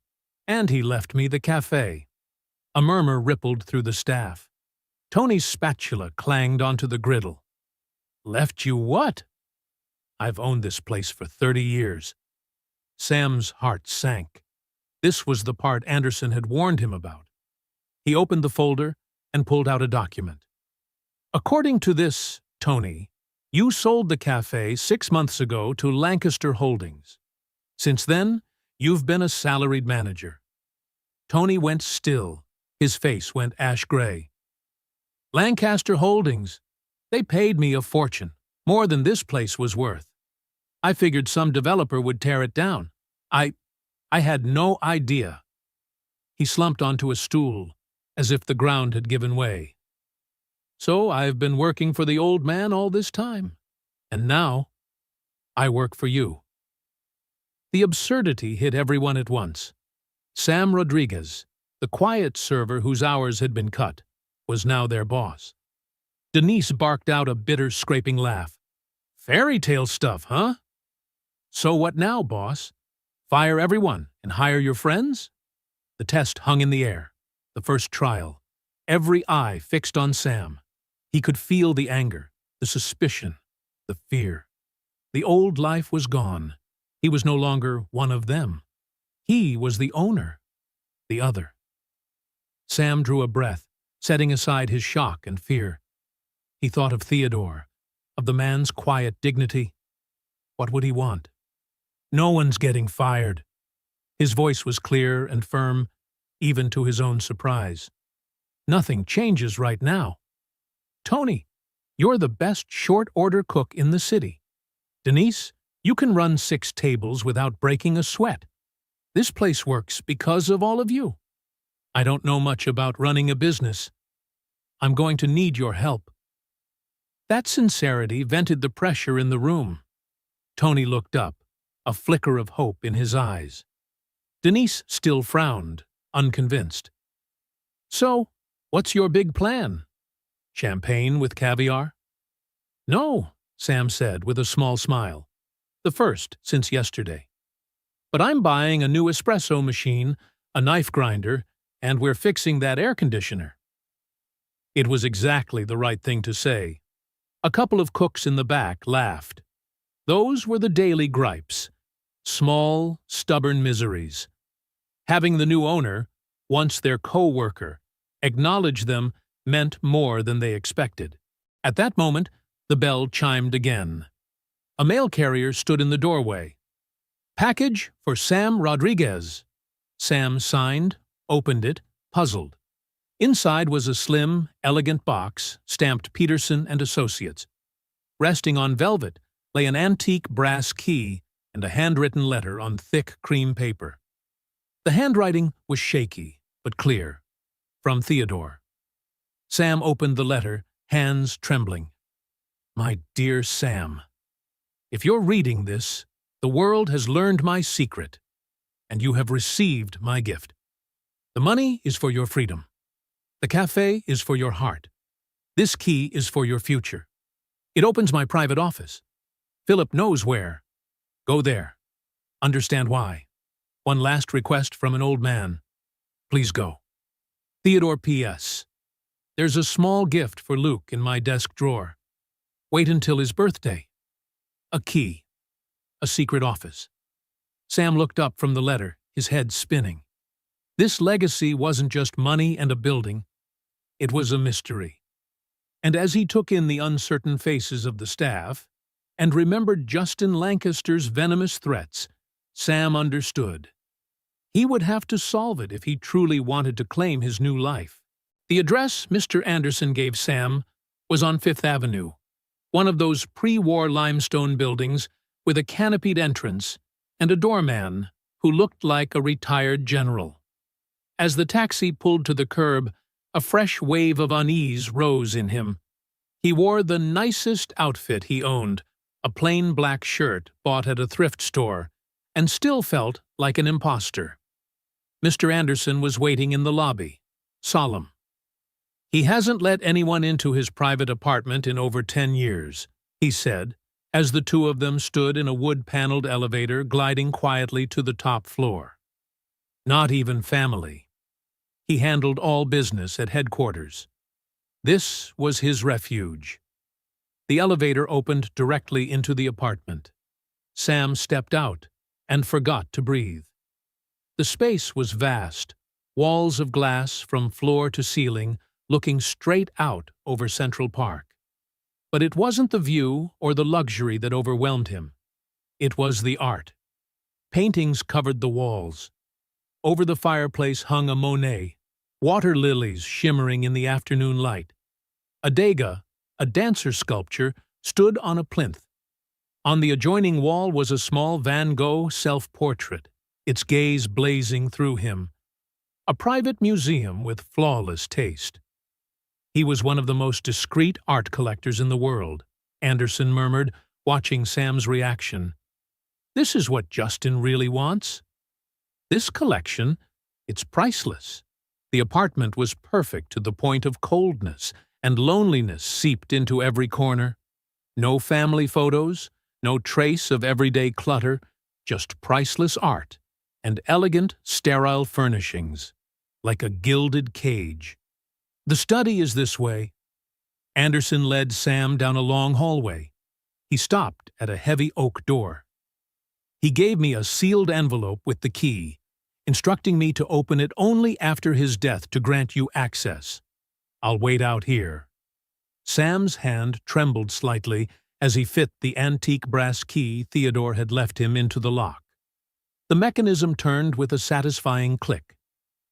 and he left me the cafe." A murmur rippled through the staff. Tony's spatula clanged onto the griddle. "Left you what?" "I've owned this place for 30 years. Sam's heart sank. This was the part Anderson had warned him about. He opened the folder and pulled out a document. "According to this, Tony, you sold the cafe 6 months ago to Lancaster Holdings. Since then, you've been a salaried manager." Tony went still. His face went ash-gray. "Lancaster Holdings. They paid me a fortune, more than this place was worth. I figured some developer would tear it down. I had no idea." He slumped onto a stool, as if the ground had given way. "So I've been working for the old man all this time. And now, I work for you." The absurdity hit everyone at once. Sam Rodriguez, the quiet server whose hours had been cut, was now their boss. Denise barked out a bitter, scraping laugh. "Fairy tale stuff, huh? So what now, boss? Fire everyone and hire your friends?" The test hung in the air. The first trial. Every eye fixed on Sam. He could feel the anger, the suspicion, the fear. The old life was gone. He was no longer one of them. He was the owner, the other. Sam drew a breath, setting aside his shock and fear. He thought of Theodore, of the man's quiet dignity. What would he want? "No one's getting fired." His voice was clear and firm, even to his own surprise. "Nothing changes right now. Tony, you're the best short-order cook in the city. Denise, you can run 6 tables without breaking a sweat. This place works because of all of you. I don't know much about running a business. I'm going to need your help." That sincerity vented the pressure in the room. Tony looked up, a flicker of hope in his eyes. Denise still frowned, unconvinced. "So, what's your big plan? Champagne with caviar?" "No," Sam said with a small smile. "The first since yesterday. But I'm buying a new espresso machine, a knife grinder, and we're fixing that air conditioner." It was exactly the right thing to say. A couple of cooks in the back laughed. Those were the daily gripes. Small, stubborn miseries. Having the new owner, once their co-worker, acknowledge them meant more than they expected. At that moment, the bell chimed again. A mail carrier stood in the doorway. "Package for Sam Rodriguez." Sam signed, opened it, puzzled. Inside was a slim, elegant box stamped Peterson and Associates. Resting on velvet lay an antique brass key and a handwritten letter on thick cream paper. The handwriting was shaky, but clear. From Theodore. Sam opened the letter, hands trembling. My dear Sam, if you're reading this, the world has learned my secret, and you have received my gift. The money is for your freedom. The cafe is for your heart. This key is for your future. It opens my private office. Philip knows where. Go there. Understand why. One last request from an old man. Please go. Theodore P.S. There's a small gift for Luke in my desk drawer. Wait until his birthday. A key. A secret office. Sam looked up from the letter, his head spinning. This legacy wasn't just money and a building. It was a mystery. And as he took in the uncertain faces of the staff and remembered Justin Lancaster's venomous threats, Sam understood. He would have to solve it if he truly wanted to claim his new life. The address Mr. Anderson gave Sam was on Fifth Avenue, one of those pre-war limestone buildings with a canopied entrance and a doorman who looked like a retired general. As the taxi pulled to the curb, a fresh wave of unease rose in him. He wore the nicest outfit he owned, a plain black shirt bought at a thrift store, and still felt like an imposter. Mr. Anderson was waiting in the lobby, solemn. He hasn't let anyone into his private apartment in over 10 years, he said, as the two of them stood in a wood-paneled elevator gliding quietly to the top floor. Not even family. He handled all business at headquarters. This was his refuge. The elevator opened directly into the apartment. Sam stepped out and forgot to breathe. The space was vast, walls of glass from floor to ceiling looking straight out over Central Park. But it wasn't the view or the luxury that overwhelmed him. It was the art. Paintings covered the walls. Over the fireplace hung a Monet, water lilies shimmering in the afternoon light. A Degas, a dancer sculpture, stood on a plinth. On the adjoining wall was a small Van Gogh self-portrait, its gaze blazing through him. A private museum with flawless taste. He was one of the most discreet art collectors in the world, Anderson murmured, watching Sam's reaction. This is what Justin really wants. This collection, it's priceless. The apartment was perfect to the point of coldness, and loneliness seeped into every corner. No family photos, no trace of everyday clutter, just priceless art and elegant, sterile furnishings, like a gilded cage. The study is this way. Anderson led Sam down a long hallway. He stopped at a heavy oak door. He gave me a sealed envelope with the key, instructing me to open it only after his death to grant you access. I'll wait out here. Sam's hand trembled slightly as he fit the antique brass key Theodore had left him into the lock. The mechanism turned with a satisfying click.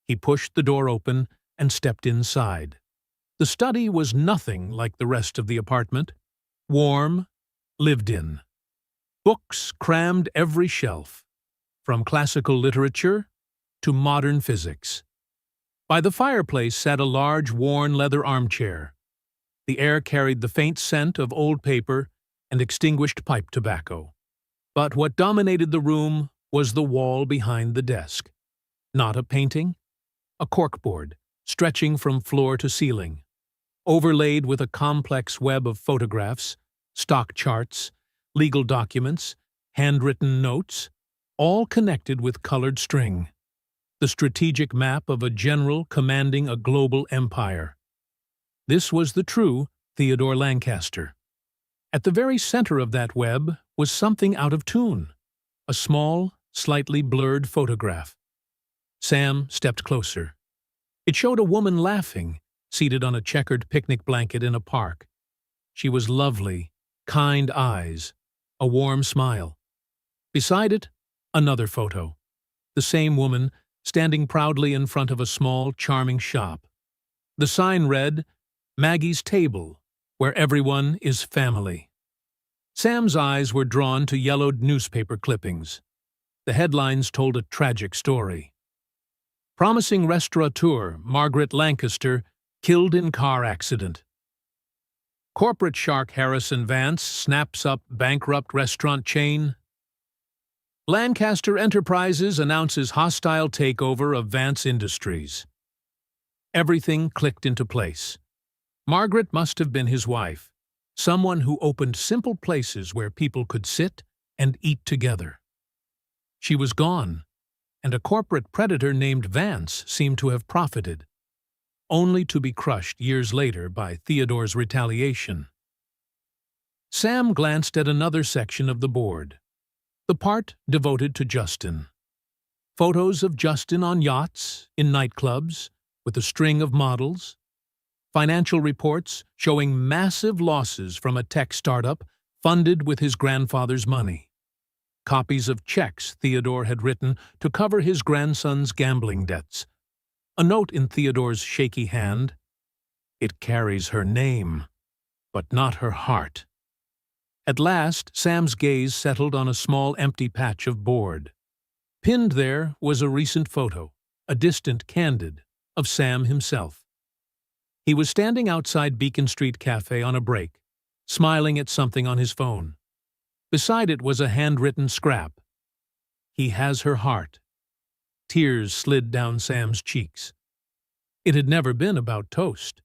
He pushed the door open and stepped inside. The study was nothing like the rest of the apartment. Warm, lived in. Books crammed every shelf, from classical literature to modern physics. By the fireplace sat a large, worn leather armchair. The air carried the faint scent of old paper and extinguished pipe tobacco. But what dominated the room was the wall behind the desk. Not a painting, a corkboard, stretching from floor to ceiling, overlaid with a complex web of photographs, stock charts, legal documents, handwritten notes, all connected with colored string. The strategic map of a general commanding a global empire. This was the true Theodore Lancaster. At the very center of that web was something out of tune, a small, slightly blurred photograph. Sam stepped closer. It showed a woman laughing, seated on a checkered picnic blanket in a park. She was lovely, kind eyes, a warm smile. Beside it, another photo. The same woman, standing proudly in front of a small, charming shop. The sign read, Maggie's Table, where everyone is family. Sam's eyes were drawn to yellowed newspaper clippings. The headlines told a tragic story. Promising restaurateur Margaret Lancaster killed in car accident. Corporate shark Harrison Vance snaps up bankrupt restaurant chain. Lancaster Enterprises announces hostile takeover of Vance Industries. Everything clicked into place. Margaret must have been his wife, someone who opened simple places where people could sit and eat together. She was gone, and a corporate predator named Vance seemed to have profited, only to be crushed years later by Theodore's retaliation. Sam glanced at another section of the board, the part devoted to Justin. Photos of Justin on yachts, in nightclubs, with a string of models. Financial reports showing massive losses from a tech startup funded with his grandfather's money. Copies of checks Theodore had written to cover his grandson's gambling debts. A note in Theodore's shaky hand. It carries her name, but not her heart. At last, Sam's gaze settled on a small empty patch of board. Pinned there was a recent photo, a distant candid, of Sam himself. He was standing outside Beacon Street Cafe on a break, smiling at something on his phone. Beside it was a handwritten scrap. He has her heart. Tears slid down Sam's cheeks. It had never been about toast.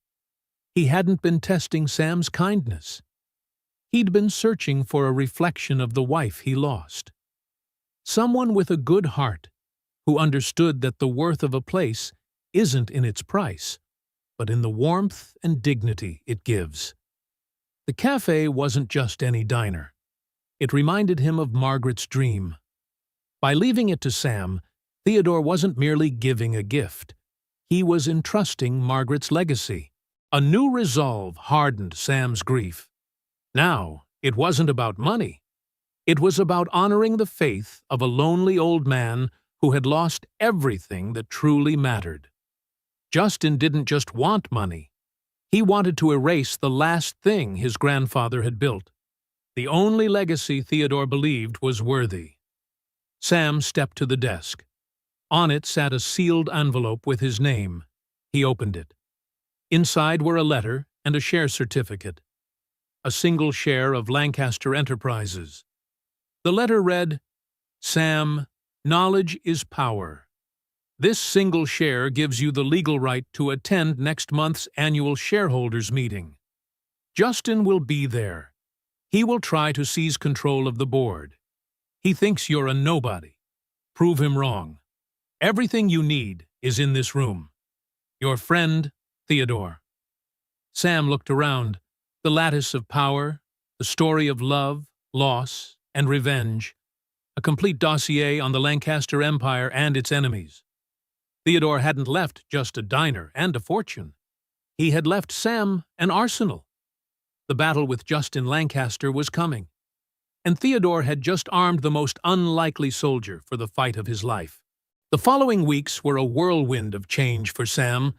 He hadn't been testing Sam's kindness. He'd been searching for a reflection of the wife he lost. Someone with a good heart, who understood that the worth of a place isn't in its price, but in the warmth and dignity it gives. The cafe wasn't just any diner. It reminded him of Margaret's dream. By leaving it to Sam, Theodore wasn't merely giving a gift. He was entrusting Margaret's legacy. A new resolve hardened Sam's grief. Now, it wasn't about money. It was about honoring the faith of a lonely old man who had lost everything that truly mattered. Justin didn't just want money. He wanted to erase the last thing his grandfather had built. The only legacy Theodore believed was worthy. Sam stepped to the desk. On it sat a sealed envelope with his name. He opened it. Inside were a letter and a share certificate. A single share of Lancaster Enterprises. The letter read, "Sam, knowledge is power. This single share gives you the legal right to attend next month's annual shareholders meeting. Justin will be there. He will try to seize control of the board. He thinks you're a nobody. Prove him wrong. Everything you need is in this room. Your friend, Theodore." Sam looked around. The lattice of power, the story of love, loss, and revenge. A complete dossier on the Lancaster Empire and its enemies. Theodore hadn't left just a diner and a fortune. He had left Sam an arsenal. The battle with Justin Lancaster was coming, and Theodore had just armed the most unlikely soldier for the fight of his life. The following weeks were a whirlwind of change for Sam.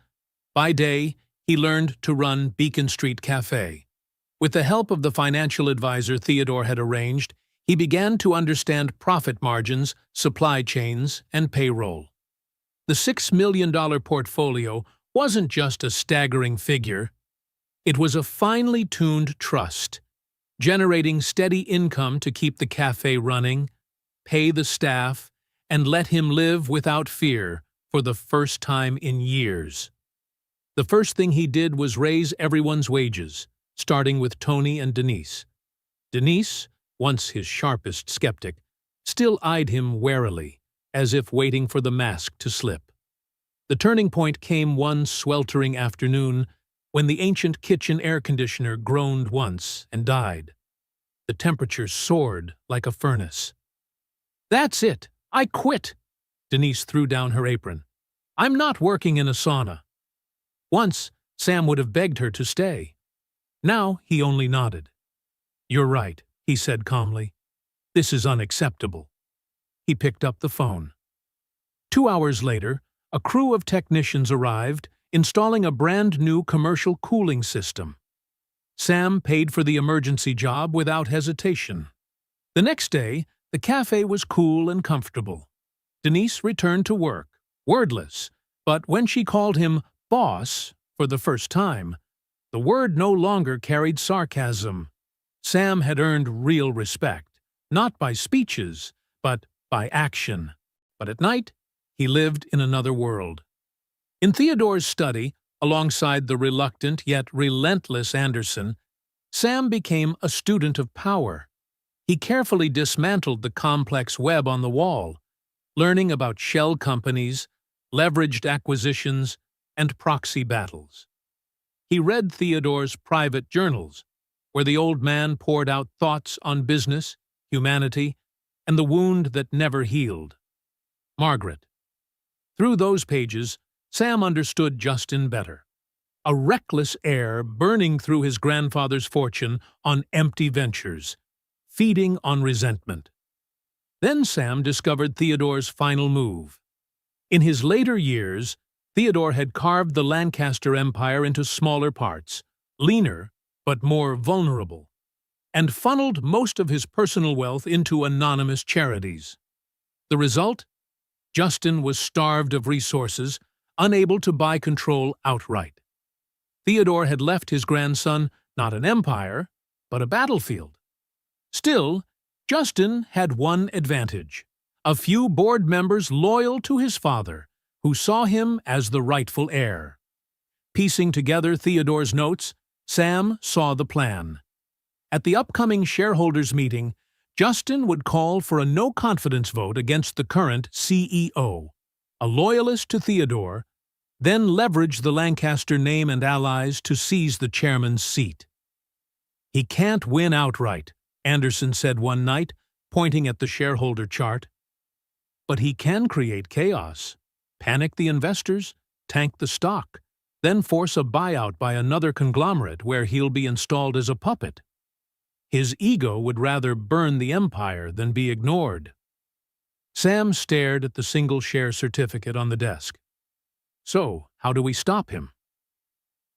By day, he learned to run Beacon Street Cafe. With the help of the financial advisor Theodore had arranged, he began to understand profit margins, supply chains, and payroll. The $6 million portfolio wasn't just a staggering figure. It was a finely tuned trust, generating steady income to keep the cafe running, pay the staff, and let him live without fear for the first time in years. The first thing he did was raise everyone's wages, starting with Tony and Denise. Denise, once his sharpest skeptic, still eyed him warily, as if waiting for the mask to slip. The turning point came one sweltering afternoon when the ancient kitchen air conditioner groaned once and died. The temperature soared like a furnace. "That's it! I quit!" Denise threw down her apron. "I'm not working in a sauna." Once, Sam would have begged her to stay. Now he only nodded. "You're right," he said calmly. "This is unacceptable." He picked up the phone. 2 hours later, a crew of technicians arrived, installing a brand-new commercial cooling system. Sam paid for the emergency job without hesitation. The next day, the cafe was cool and comfortable. Denise returned to work, wordless, but when she called him boss for the first time, the word no longer carried sarcasm. Sam had earned real respect, not by speeches, but by action. But at night, he lived in another world. In Theodore's study, alongside the reluctant yet relentless Anderson, Sam became a student of power. He carefully dismantled the complex web on the wall, learning about shell companies, leveraged acquisitions, and proxy battles. He read Theodore's private journals, where the old man poured out thoughts on business, humanity, and the wound that never healed. Margaret. Through those pages, Sam understood Justin better. A reckless heir burning through his grandfather's fortune on empty ventures, feeding on resentment. Then Sam discovered Theodore's final move. In his later years, Theodore had carved the Lancaster Empire into smaller parts, leaner but more vulnerable, and funneled most of his personal wealth into anonymous charities. The result? Justin was starved of resources, unable to buy control outright. Theodore had left his grandson not an empire, but a battlefield. Still, Justin had one advantage: a few board members loyal to his father, who saw him as the rightful heir. Piecing together Theodore's notes, Sam saw the plan. At the upcoming shareholders' meeting, Justin would call for a no-confidence vote against the current CEO, a loyalist to Theodore, then leverage the Lancaster name and allies to seize the chairman's seat. "He can't win outright," Anderson said one night, pointing at the shareholder chart. "But he can create chaos, panic the investors, tank the stock, then force a buyout by another conglomerate where he'll be installed as a puppet. His ego would rather burn the empire than be ignored." Sam stared at the single share certificate on the desk. "So, how do we stop him?"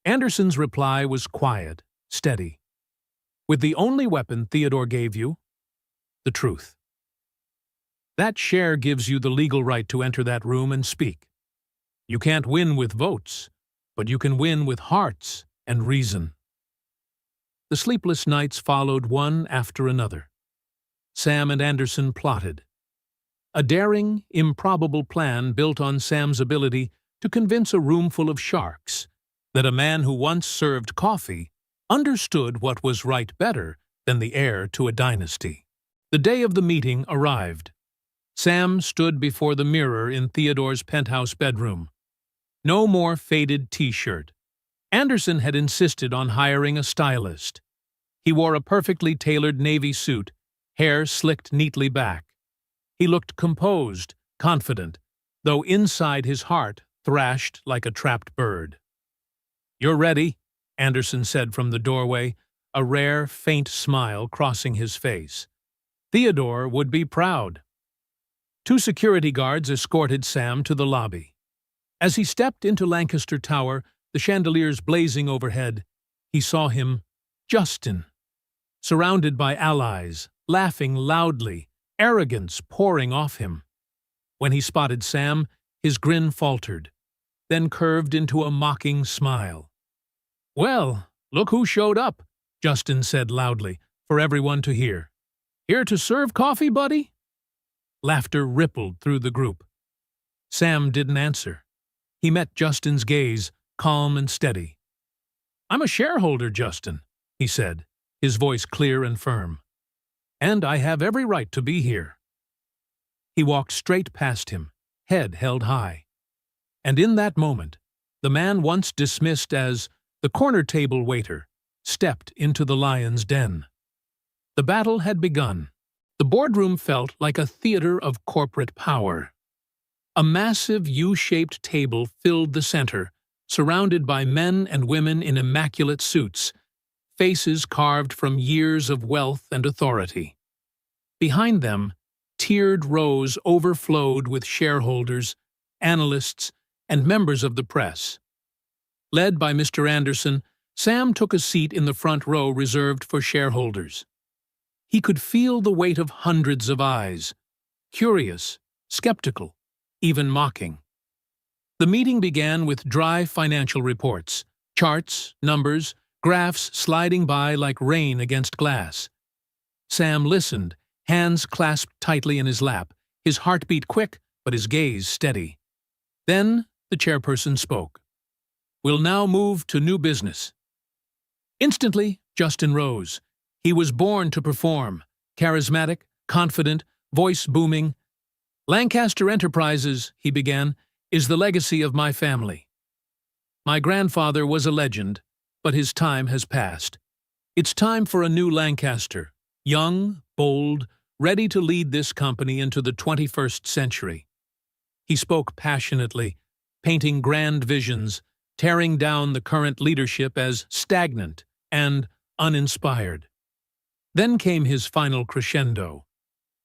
Anderson's reply was quiet, steady. "With the only weapon Theodore gave you, the truth. That share gives you the legal right to enter that room and speak. You can't win with votes, but you can win with hearts and reason." The sleepless nights followed one after another. Sam and Anderson plotted. A daring, improbable plan built on Sam's ability to convince a roomful of sharks that a man who once served coffee understood what was right better than the heir to a dynasty. The day of the meeting arrived. Sam stood before the mirror in Theodore's penthouse bedroom. No more faded t-shirt. Anderson had insisted on hiring a stylist. He wore a perfectly tailored navy suit, hair slicked neatly back. He looked composed, confident, though inside his heart thrashed like a trapped bird. "You're ready," Anderson said from the doorway, a rare, faint smile crossing his face. Theodore would be proud. 2 security guards escorted Sam to the lobby. As he stepped into Lancaster Tower, the chandeliers blazing overhead, he saw him, Justin, surrounded by allies, laughing loudly, arrogance pouring off him. When he spotted Sam, his grin faltered, then curved into a mocking smile. "Well, look who showed up," Justin said loudly, for everyone to hear. "Here to serve coffee, buddy?" Laughter rippled through the group. Sam didn't answer. He met Justin's gaze, calm and steady. "I'm a shareholder, Justin," he said, his voice clear and firm. "And I have every right to be here." He walked straight past him, head held high. And in that moment, the man once dismissed as the corner table waiter stepped into the lion's den. The battle had begun. The boardroom felt like a theater of corporate power. A massive U-shaped table filled the center, surrounded by men and women in immaculate suits, faces carved from years of wealth and authority. Behind them, tiered rows overflowed with shareholders, analysts, and members of the press. Led by Mr. Anderson, Sam took a seat in the front row reserved for shareholders. He could feel the weight of hundreds of eyes, curious, skeptical, even mocking. The meeting began with dry financial reports, charts, numbers, graphs sliding by like rain against glass. Sam listened, hands clasped tightly in his lap, his heartbeat quick, but his gaze steady. Then the chairperson spoke. "We'll now move to new business." Instantly, Justin rose. He was born to perform, charismatic, confident, voice booming. "Lancaster Enterprises," he began, "is the legacy of my family. My grandfather was a legend, but his time has passed. It's time for a new Lancaster, young, bold, ready to lead this company into the 21st century." He spoke passionately, painting grand visions, tearing down the current leadership as stagnant and uninspired. Then came his final crescendo.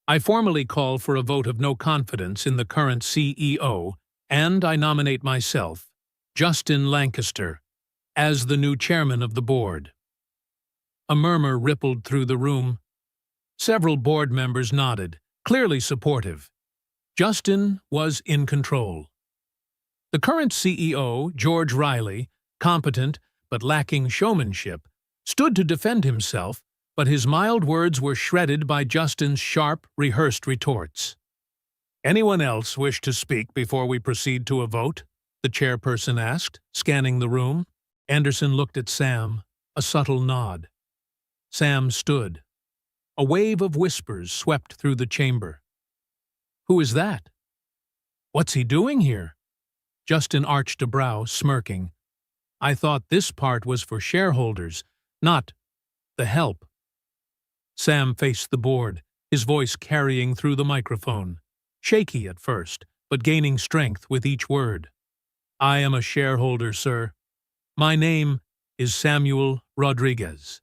"I formally call for a vote of no confidence in the current CEO, and I nominate myself, Justin Lancaster, as the new chairman of the board." A murmur rippled through the room. Several board members nodded, clearly supportive. Justin was in control. The current CEO, George Riley, competent but lacking showmanship, stood to defend himself, but his mild words were shredded by Justin's sharp, rehearsed retorts. "Anyone else wish to speak before we proceed to a vote?" the chairperson asked, scanning the room. Anderson looked at Sam, a subtle nod. Sam stood. A wave of whispers swept through the chamber. "Who is that? What's he doing here?" Justin arched a brow, smirking. "I thought this part was for shareholders, not the help." Sam faced the board, his voice carrying through the microphone, shaky at first, but gaining strength with each word. "I am a shareholder, sir. My name is Samuel Rodriguez."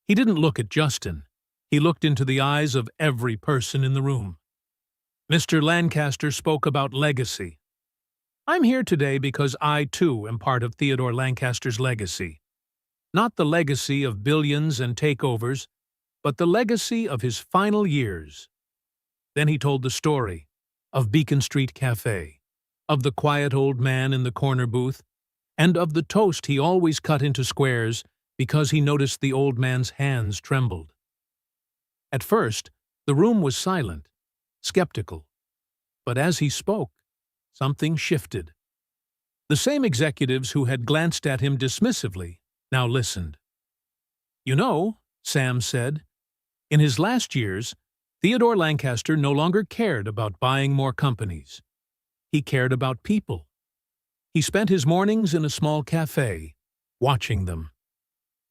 He didn't look at Justin. He looked into the eyes of every person in the room. Mr. Lancaster spoke about legacy. "I'm here today because I, too, am part of Theodore Lancaster's legacy. Not the legacy of billions and takeovers, but the legacy of his final years." Then he told the story of Beacon Street Cafe, of the quiet old man in the corner booth, and of the toast he always cut into squares because he noticed the old man's hands trembled. At first, the room was silent, skeptical. But as he spoke, something shifted. The same executives who had glanced at him dismissively now listened. "You know," Sam said, "in his last years, Theodore Lancaster no longer cared about buying more companies. He cared about people. He spent his mornings in a small cafe, watching them.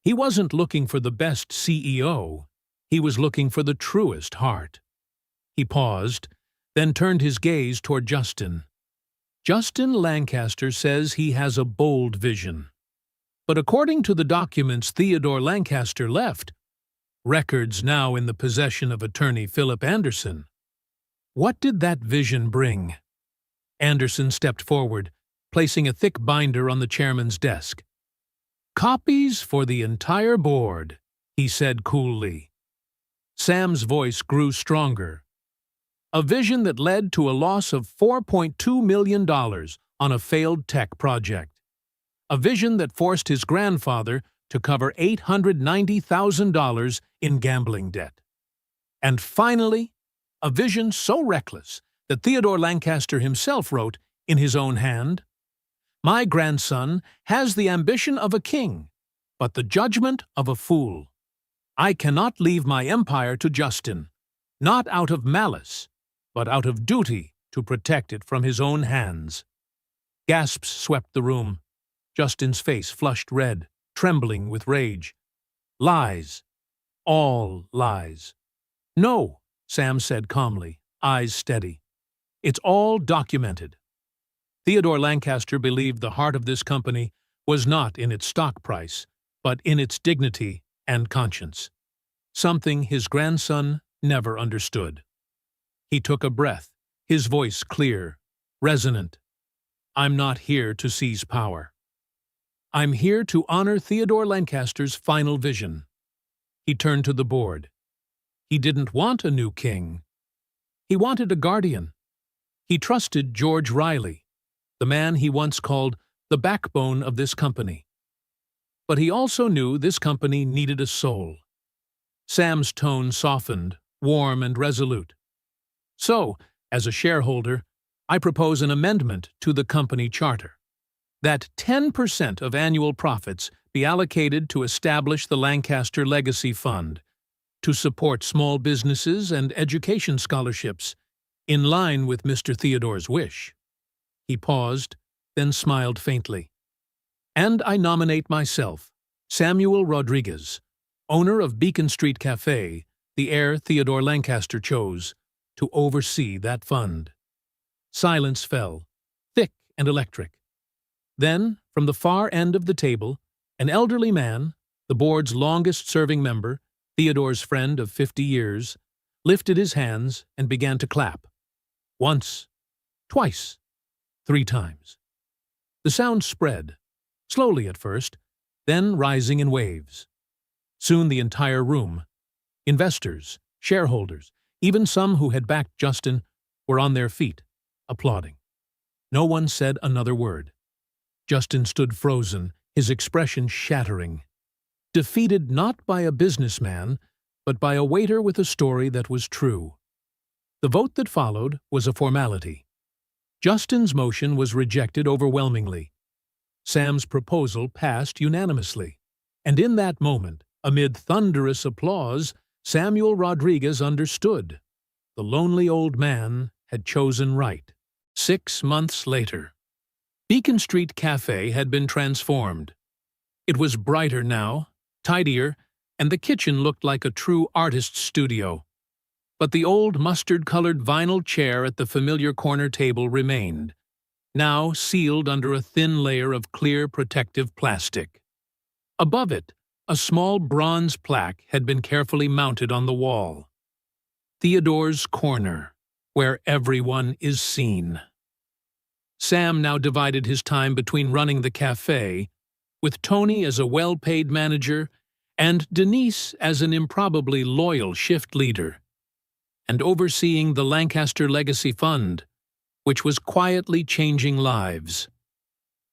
He wasn't looking for the best CEO. He was looking for the truest heart." He paused, then turned his gaze toward Justin. "Justin Lancaster says he has a bold vision. But according to the documents Theodore Lancaster left, records now in the possession of attorney Philip Anderson, what did that vision bring?" Anderson stepped forward, placing a thick binder on the chairman's desk. "Copies for the entire board," he said coolly. Sam's voice grew stronger. "A vision that led to a loss of $4.2 million on a failed tech project. A vision that forced his grandfather to cover $890,000 in gambling debt. And finally, a vision so reckless that Theodore Lancaster himself wrote in his own hand, 'My grandson has the ambition of a king, but the judgment of a fool. I cannot leave my empire to Justin, not out of malice, but out of duty to protect it from his own hands.'" Gasps swept the room. Justin's face flushed red, trembling with rage. "Lies. All lies." "No," Sam said calmly, eyes steady. "It's all documented. Theodore Lancaster believed the heart of this company was not in its stock price, but in its dignity and conscience, something his grandson never understood." He took a breath, his voice clear, resonant. "I'm not here to seize power. I'm here to honor Theodore Lancaster's final vision." He turned to the board. He didn't want a new king. He wanted a guardian. He trusted George Riley, the man he once called the backbone of this company. But he also knew this company needed a soul. Sam's tone softened, warm and resolute. "So, as a shareholder, I propose an amendment to the company charter, that 10% of annual profits be allocated to establish the Lancaster Legacy Fund, to support small businesses and education scholarships, in line with Mr. Theodore's wish." He paused, then smiled faintly. "And I nominate myself, Samuel Rodriguez, owner of Beacon Street Cafe, the heir Theodore Lancaster chose, to oversee that fund." Silence fell, thick and electric. Then, from the far end of the table, an elderly man, the board's longest-serving member, Theodore's friend of 50 years, lifted his hands and began to clap. Once, twice, 3 times. The sound spread, slowly at first, then rising in waves. Soon the entire room, investors, shareholders, even some who had backed Justin, were on their feet, applauding. No one said another word. Justin stood frozen, his expression shattering. Defeated not by a businessman, but by a waiter with a story that was true. The vote that followed was a formality. Justin's motion was rejected overwhelmingly. Sam's proposal passed unanimously. And in that moment, amid thunderous applause, Samuel Rodriguez understood. The lonely old man had chosen right. 6 months later, Beacon Street Cafe had been transformed. It was brighter now, tidier, and the kitchen looked like a true artist's studio. But the old mustard-colored vinyl chair at the familiar corner table remained, now sealed under a thin layer of clear protective plastic. Above it, a small bronze plaque had been carefully mounted on the wall. "Theodore's Corner, where everyone is seen." Sam now divided his time between running the cafe, with Tony as a well-paid manager and Denise as an improbably loyal shift leader, and overseeing the Lancaster Legacy Fund, which was quietly changing lives.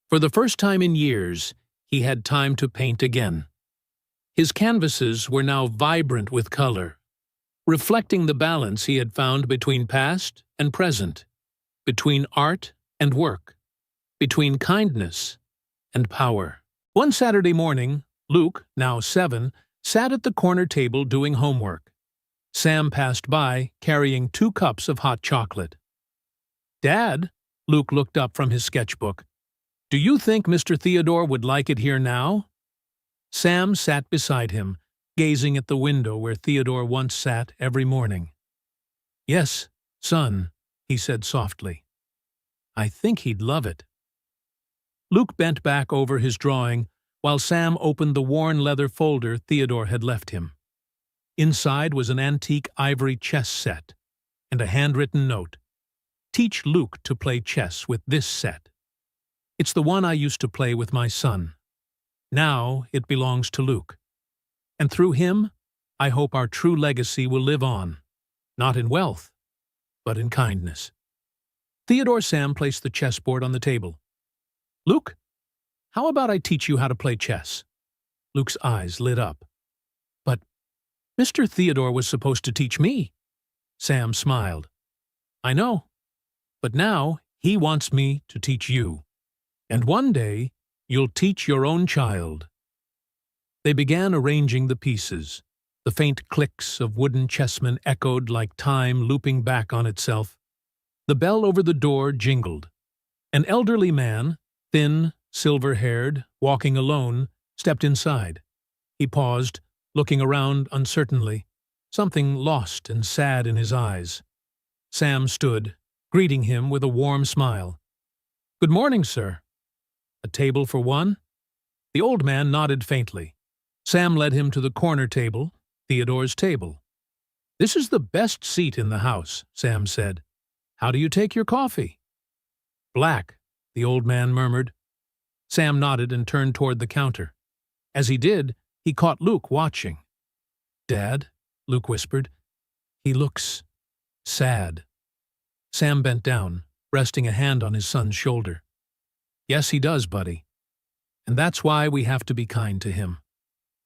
For the first time in years, he had time to paint again. His canvases were now vibrant with color, reflecting the balance he had found between past and present, between art and work, between kindness and power. One Saturday morning, Luke, now 7, sat at the corner table doing homework. Sam passed by, carrying 2 cups of hot chocolate. "Dad," Luke looked up from his sketchbook, "do you think Mr. Theodore would like it here now?" Sam sat beside him, gazing at the window where Theodore once sat every morning. "Yes, son," he said softly. "I think he'd love it." Luke bent back over his drawing while Sam opened the worn leather folder Theodore had left him. Inside was an antique ivory chess set and a handwritten note. "Teach Luke to play chess with this set. It's the one I used to play with my son. Now it belongs to Luke. And through him, I hope our true legacy will live on, not in wealth, but in kindness." Theodore Sam placed the chessboard on the table. "Luke, how about I teach you how to play chess?" Luke's eyes lit up. "But Mr. Theodore was supposed to teach me." Sam smiled. "I know, but now he wants me to teach you. And one day, you'll teach your own child." They began arranging the pieces. The faint clicks of wooden chessmen echoed like time looping back on itself. The bell over the door jingled. An elderly man, thin, silver-haired, walking alone, stepped inside. He paused, looking around uncertainly, something lost and sad in his eyes. Sam stood, greeting him with a warm smile. "Good morning, sir. A table for one?" The old man nodded faintly. Sam led him to the corner table, Theodore's table. "This is the best seat in the house," Sam said. "How do you take your coffee?" "Black," the old man murmured. Sam nodded and turned toward the counter. As he did, he caught Luke watching. "Dad," Luke whispered, "he looks sad." Sam bent down, resting a hand on his son's shoulder. "Yes, he does, buddy. And that's why we have to be kind to him.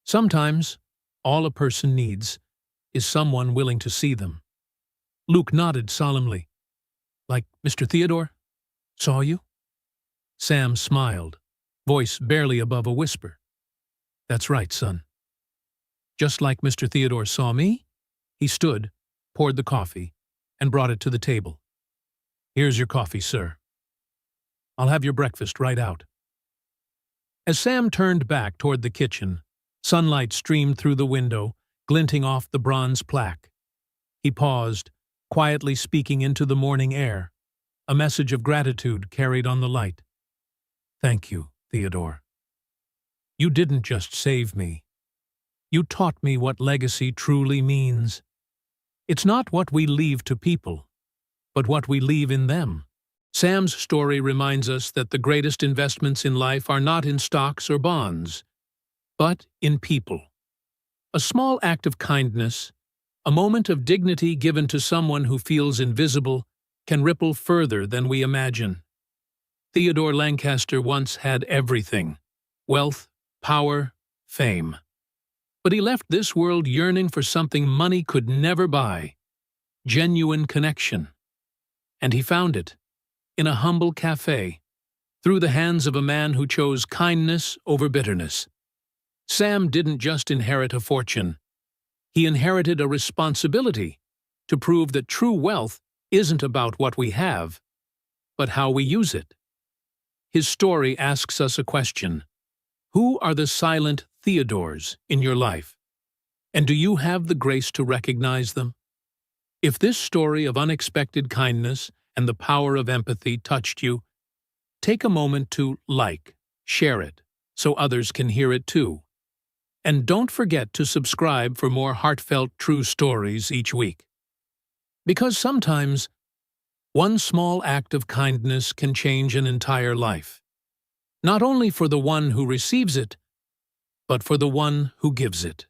Sometimes, all a person needs is someone willing to see them." Luke nodded solemnly. "Like Mr. Theodore? Saw you?" Sam smiled, voice barely above a whisper. "That's right, son. Just like Mr. Theodore saw me." He stood, poured the coffee, and brought it to the table. "Here's your coffee, sir. I'll have your breakfast right out." As Sam turned back toward the kitchen, sunlight streamed through the window, glinting off the bronze plaque. He paused, quietly speaking into the morning air, a message of gratitude carried on the light. "Thank you, Theodore. You didn't just save me. You taught me what legacy truly means. It's not what we leave to people, but what we leave in them." Sam's story reminds us that the greatest investments in life are not in stocks or bonds, but in people. A small act of kindness, a moment of dignity given to someone who feels invisible, can ripple further than we imagine. Theodore Lancaster once had everything: wealth, power, fame. But he left this world yearning for something money could never buy: genuine connection. And he found it in a humble cafe, through the hands of a man who chose kindness over bitterness. Sam didn't just inherit a fortune. He inherited a responsibility to prove that true wealth isn't about what we have, but how we use it. His story asks us a question: who are the silent Theodores in your life? And do you have the grace to recognize them? If this story of unexpected kindness and the power of empathy touched you, take a moment to share it, so others can hear it too. And don't forget to subscribe for more heartfelt true stories each week. Because sometimes, one small act of kindness can change an entire life. Not only for the one who receives it, but for the one who gives it.